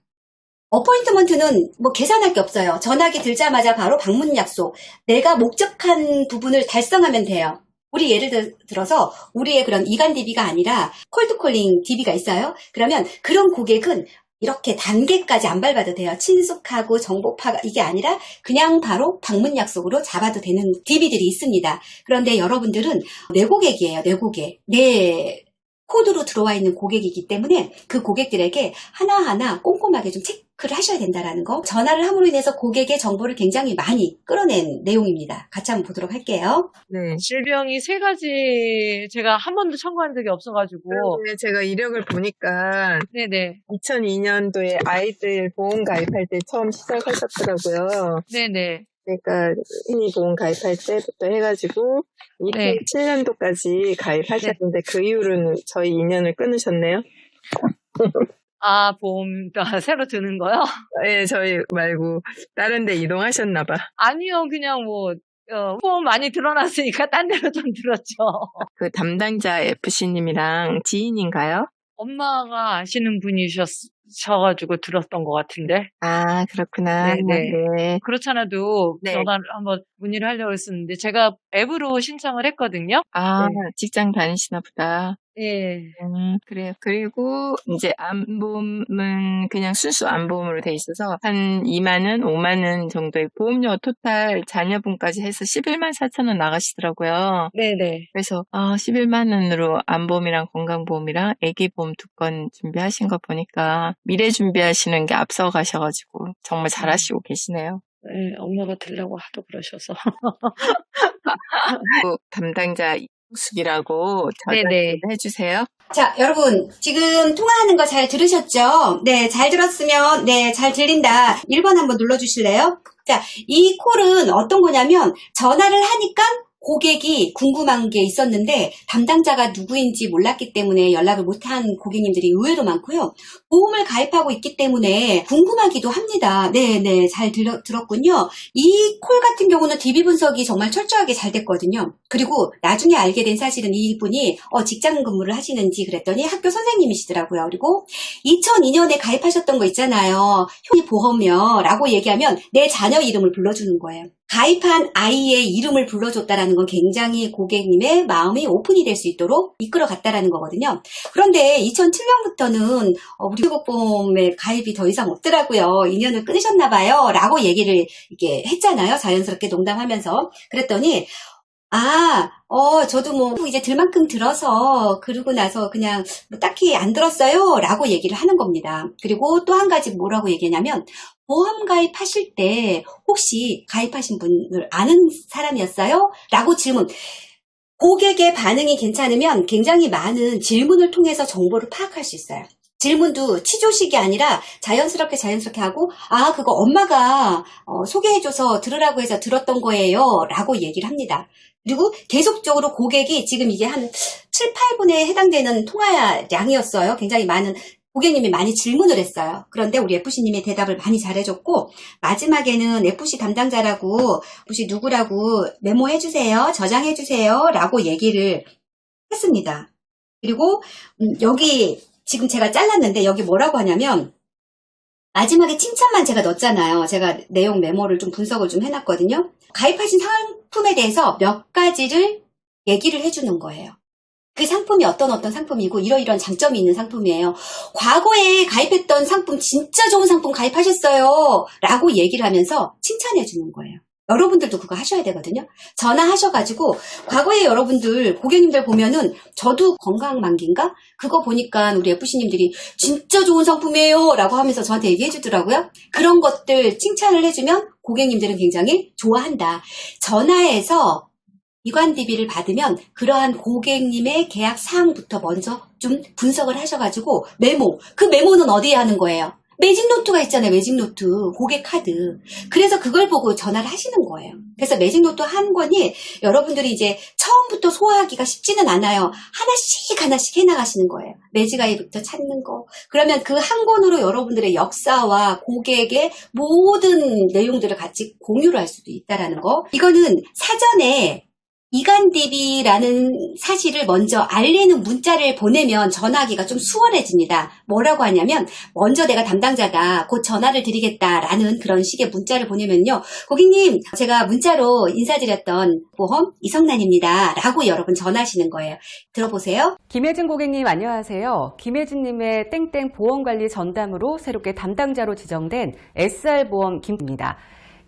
어포인트먼트는 뭐 계산할 게 없어요. 전화기 들자마자 바로 방문 약속. 내가 목적한 부분을 달성하면 돼요. 우리 예를 들어서 우리의 그런 이간 DB가 아니라 콜드콜링 DB가 있어요. 그러면 그런 고객은 이렇게 단계까지 안 밟아도 돼요. 친숙하고 정보 파악 이게 아니라 그냥 바로 방문 약속으로 잡아도 되는 DB들이 있습니다. 그런데 여러분들은 내 고객이에요. 내 고객. 내 코드로 들어와 있는 고객이기 때문에 그 고객들에게 하나하나 꼼꼼하게 좀 체크를 하셔야 된다는 거. 전화를 함으로 인해서 고객의 정보를 굉장히 많이 끌어낸 내용입니다. 같이 한번 보도록 할게요. 네, 질병이 3가지 제가 한 번도 청구한 적이 없어가지고. 네, 제가 이력을 보니까 네네. 2002년도에 아이들 보험 가입할 때 처음 시작하셨더라고요. 네네. 그러니까 흔히 보험 가입할 때부터 해가지고 2007년도까지 가입하셨는데 그 이후로는 저희 인연을 끊으셨네요. 보험 새로 드는 거요? 네, 저희 말고 다른 데 이동하셨나 봐. 아니요, 그냥 보험 많이 들어놨으니까 딴 데로 좀 들었죠. 그 담당자 FC님이랑 지인인가요? 엄마가 아시는 분이셔가지고 들었던 것 같은데. 그렇구나. 네네. 네. 그렇잖아도 네. 전화를 한번 문의를 하려고 했었는데 제가 앱으로 신청을 했거든요. 직장 다니시나 보다. 예. 그래요. 그리고 이제 안보험은 그냥 순수 안보험으로 돼 있어서 한 2만 원, 5만 원 정도의 보험료 토탈 자녀분까지 해서 11만 4천 원 나가시더라고요. 네네. 그래서 11만 원으로 안보험이랑 건강보험이랑 애기보험 2건 준비하신 거 보니까 미래 준비하시는 게 앞서 가셔가지고 정말 잘하시고 계시네요. 네, 엄마가 들려고 하도 그러셔서. 담당자 숙이라고 전화 네네. 좀 해주세요. 자, 여러분 지금 통화하는 거 잘 들으셨죠? 네, 잘 들었으면 네, 잘 들린다. 1번 한번 눌러주실래요? 자, 이 콜은 어떤 거냐면 전화를 하니까 고객이 궁금한 게 있었는데 담당자가 누구인지 몰랐기 때문에 연락을 못한 고객님들이 의외로 많고요. 보험을 가입하고 있기 때문에 궁금하기도 합니다. 네네, 잘 들었군요. 이 콜 같은 경우는 DB 분석이 정말 철저하게 잘 됐거든요. 그리고 나중에 알게 된 사실은 이분이 직장 근무를 하시는지 그랬더니 학교 선생님이시더라고요. 그리고 2002년에 가입하셨던 거 있잖아요. 효니 보험료 라고 얘기하면 내 자녀 이름을 불러주는 거예요. 가입한 아이의 이름을 불러줬다라는 건 굉장히 고객님의 마음이 오픈이 될 수 있도록 이끌어갔다라는 거거든요. 그런데 2007년부터는 우리 국보험에 가입이 더 이상 없더라고요. 인연을 끊으셨나 봐요. 라고 얘기를 이렇게 했잖아요. 자연스럽게 농담하면서. 그랬더니 저도 뭐 이제 들만큼 들어서 그러고 나서 그냥 뭐 딱히 안 들었어요 라고 얘기를 하는 겁니다. 그리고 또 한 가지 뭐라고 얘기하냐면 보험 가입하실 때 혹시 가입하신 분을 아는 사람이었어요? 라고 질문. 고객의 반응이 괜찮으면 굉장히 많은 질문을 통해서 정보를 파악할 수 있어요. 질문도 치조식이 아니라 자연스럽게 하고 그거 엄마가 소개해줘서 들으라고 해서 들었던 거예요 라고 얘기를 합니다. 그리고 계속적으로 고객이 지금 이게 한 7, 8분에 해당되는 통화량이었어요. 굉장히 많은 고객님이 많이 질문을 했어요. 그런데 우리 FC님이 대답을 많이 잘해줬고 마지막에는 FC 담당자라고 FC 누구라고 메모해주세요. 저장해주세요. 라고 얘기를 했습니다. 그리고 여기 지금 제가 잘랐는데 여기 뭐라고 하냐면 마지막에 칭찬만 제가 넣었잖아요. 제가 내용 메모를 좀 분석을 좀 해놨거든요. 가입하신 상품에 대해서 몇 가지를 얘기를 해주는 거예요. 그 상품이 어떤 상품이고 이러이러한 장점이 있는 상품이에요. 과거에 가입했던 상품 진짜 좋은 상품 가입하셨어요 라고 얘기를 하면서 칭찬해 주는 거예요. 여러분들도 그거 하셔야 되거든요. 전화하셔가지고 과거에 여러분들 고객님들 보면은 저도 건강만기인가? 그거 보니까 우리 FC님들이 진짜 좋은 상품이에요 라고 하면서 저한테 얘기해 주더라고요. 그런 것들 칭찬을 해주면 고객님들은 굉장히 좋아한다. 전화해서 이관 DB를 받으면 그러한 고객님의 계약 사항부터 먼저 좀 분석을 하셔가지고 그 메모는 어디에 하는 거예요? 매직 노트가 있잖아요. 매직 노트, 고객 카드. 그래서 그걸 보고 전화를 하시는 거예요. 그래서 매직 노트 한 권이 여러분들이 이제 처음부터 소화하기가 쉽지는 않아요. 하나씩 해나가시는 거예요. 매직 아이부터 찾는 거. 그러면 그 한 권으로 여러분들의 역사와 고객의 모든 내용들을 같이 공유를 할 수도 있다라는 거. 이거는 사전에 이간DB라는 사실을 먼저 알리는 문자를 보내면 전화하기가 좀 수월해집니다. 뭐라고 하냐면 먼저 내가 담당자가 곧 전화를 드리겠다라는 그런 식의 문자를 보내면요. 고객님, 제가 문자로 인사드렸던 보험 이성란입니다. 라고 여러분 전화하시는 거예요. 들어보세요. 김혜진 고객님 안녕하세요. 김혜진님의 땡땡 보험관리 전담으로 새롭게 담당자로 지정된 SR보험 김입니다.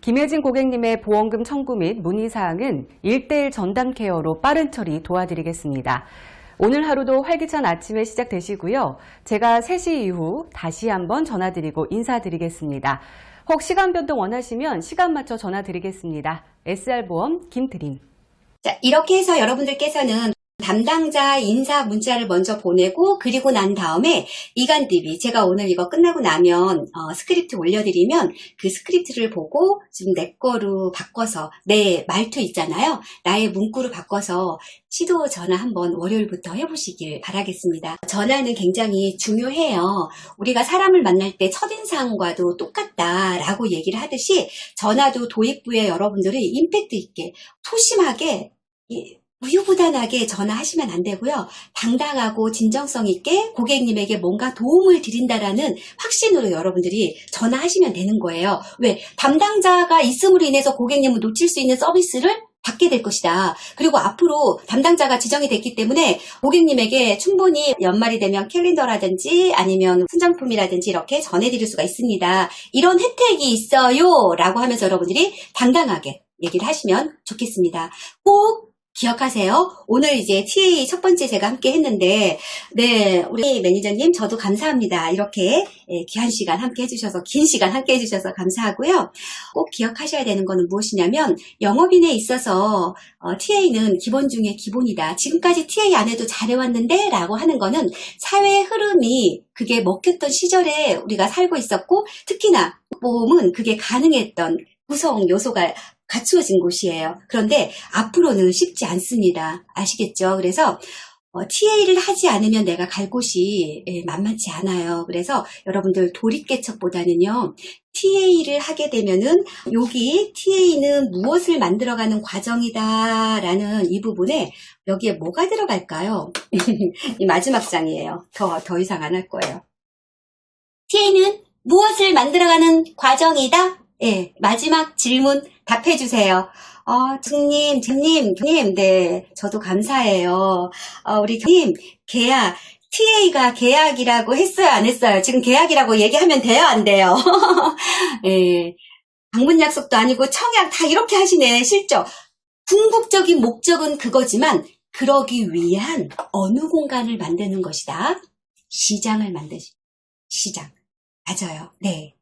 김혜진 고객님의 보험금 청구 및 문의사항은 1:1 전담 케어로 빠른 처리 도와드리겠습니다. 오늘 하루도 활기찬 아침에 시작되시고요. 제가 3시 이후 다시 한번 전화드리고 인사드리겠습니다. 혹 시간 변동 원하시면 시간 맞춰 전화드리겠습니다. SR보험 김드림. 자, 이렇게 해서 여러분들께서는 담당자 인사 문자를 먼저 보내고 그리고 난 다음에 이간DB 제가 오늘 이거 끝나고 나면 스크립트 올려드리면 그 스크립트를 보고 지금 내 거로 바꿔서 내 말투 있잖아요. 나의 문구로 바꿔서 시도 전화 한번 월요일부터 해보시길 바라겠습니다. 전화는 굉장히 중요해요. 우리가 사람을 만날 때 첫인상과도 똑같다라고 얘기를 하듯이 전화도 도입부에 여러분들이 임팩트 있게 소심하게 우유부단하게 전화하시면 안 되고요. 당당하고 진정성 있게 고객님에게 뭔가 도움을 드린다라는 확신으로 여러분들이 전화하시면 되는 거예요. 왜? 담당자가 있음으로 인해서 고객님은 놓칠 수 있는 서비스를 받게 될 것이다. 그리고 앞으로 담당자가 지정이 됐기 때문에 고객님에게 충분히 연말이 되면 캘린더라든지 아니면 순정품이라든지 이렇게 전해드릴 수가 있습니다. 이런 혜택이 있어요 라고 하면서 여러분들이 당당하게 얘기를 하시면 좋겠습니다. 꼭 기억하세요. 오늘 이제 TA 첫 번째 제가 함께 했는데, 네, 우리 매니저님 저도 감사합니다. 이렇게 귀한 시간 함께 해주셔서, 긴 시간 함께 해주셔서 감사하고요. 꼭 기억하셔야 되는 거는 무엇이냐면, 영업인에 있어서 TA는 기본 중에 기본이다. 지금까지 TA 안 해도 잘해왔는데 라고 하는 거는 사회의 흐름이 그게 먹혔던 시절에 우리가 살고 있었고, 특히나 보험은 그게 가능했던 구성 요소가 갖추어진 곳이에요. 그런데 앞으로는 쉽지 않습니다. 아시겠죠? 그래서 TA를 하지 않으면 내가 갈 곳이 만만치 않아요. 그래서 여러분들 도립개척보다는요. TA를 하게 되면은 여기 TA는 무엇을 만들어가는 과정이다 라는 이 부분에 여기에 뭐가 들어갈까요? 이 마지막 장이에요. 더 이상 안 할 거예요. TA는 무엇을 만들어가는 과정이다? 예, 마지막 질문 답해주세요. 증님, 네, 저도 감사해요. 우리 교님, 계약, TA가 계약이라고 했어요, 안 했어요? 지금 계약이라고 얘기하면 돼요, 안 돼요? 예, 방문 약속도 아니고 청약 다 이렇게 하시네, 실적. 궁극적인 목적은 그거지만, 그러기 위한 어느 공간을 만드는 것이다? 시장을 시장. 맞아요. 네.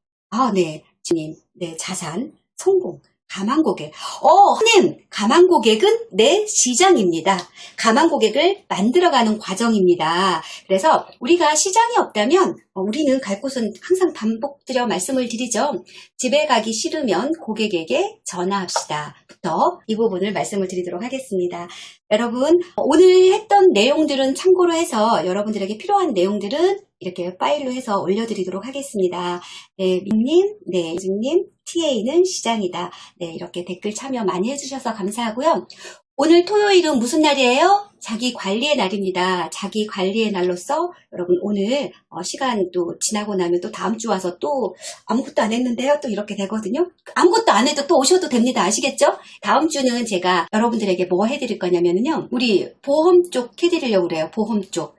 네. 주님, 네, 자산, 성공, 가망 고객. 하나님, 가망 고객은 내 시장입니다. 가망 고객을 만들어가는 과정입니다. 그래서 우리가 시장이 없다면 우리는 갈 곳은 항상 반복드려 말씀을 드리죠. 집에 가기 싫으면 고객에게 전화합시다. 부터 이 부분을 말씀을 드리도록 하겠습니다. 여러분, 오늘 했던 내용들은 참고로 해서 여러분들에게 필요한 내용들은 이렇게 파일로 해서 올려드리도록 하겠습니다. 네, 민님, 네, 유진님, TA는 시장이다. 네, 이렇게 댓글 참여 많이 해주셔서 감사하고요. 오늘 토요일은 무슨 날이에요? 자기 관리의 날입니다. 자기 관리의 날로서 여러분 오늘 시간 또 지나고 나면 또 다음 주 와서 또 아무것도 안 했는데요. 또 이렇게 되거든요. 아무것도 안 해도 또 오셔도 됩니다. 아시겠죠? 다음 주는 제가 여러분들에게 뭐 해드릴 거냐면요. 우리 보험 쪽 해드리려고 그래요. 보험 쪽.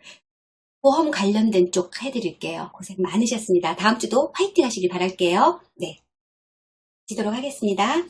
보험 관련된 쪽 해드릴게요. 고생 많으셨습니다. 다음 주도 화이팅 하시길 바랄게요. 네. 지도록 하겠습니다.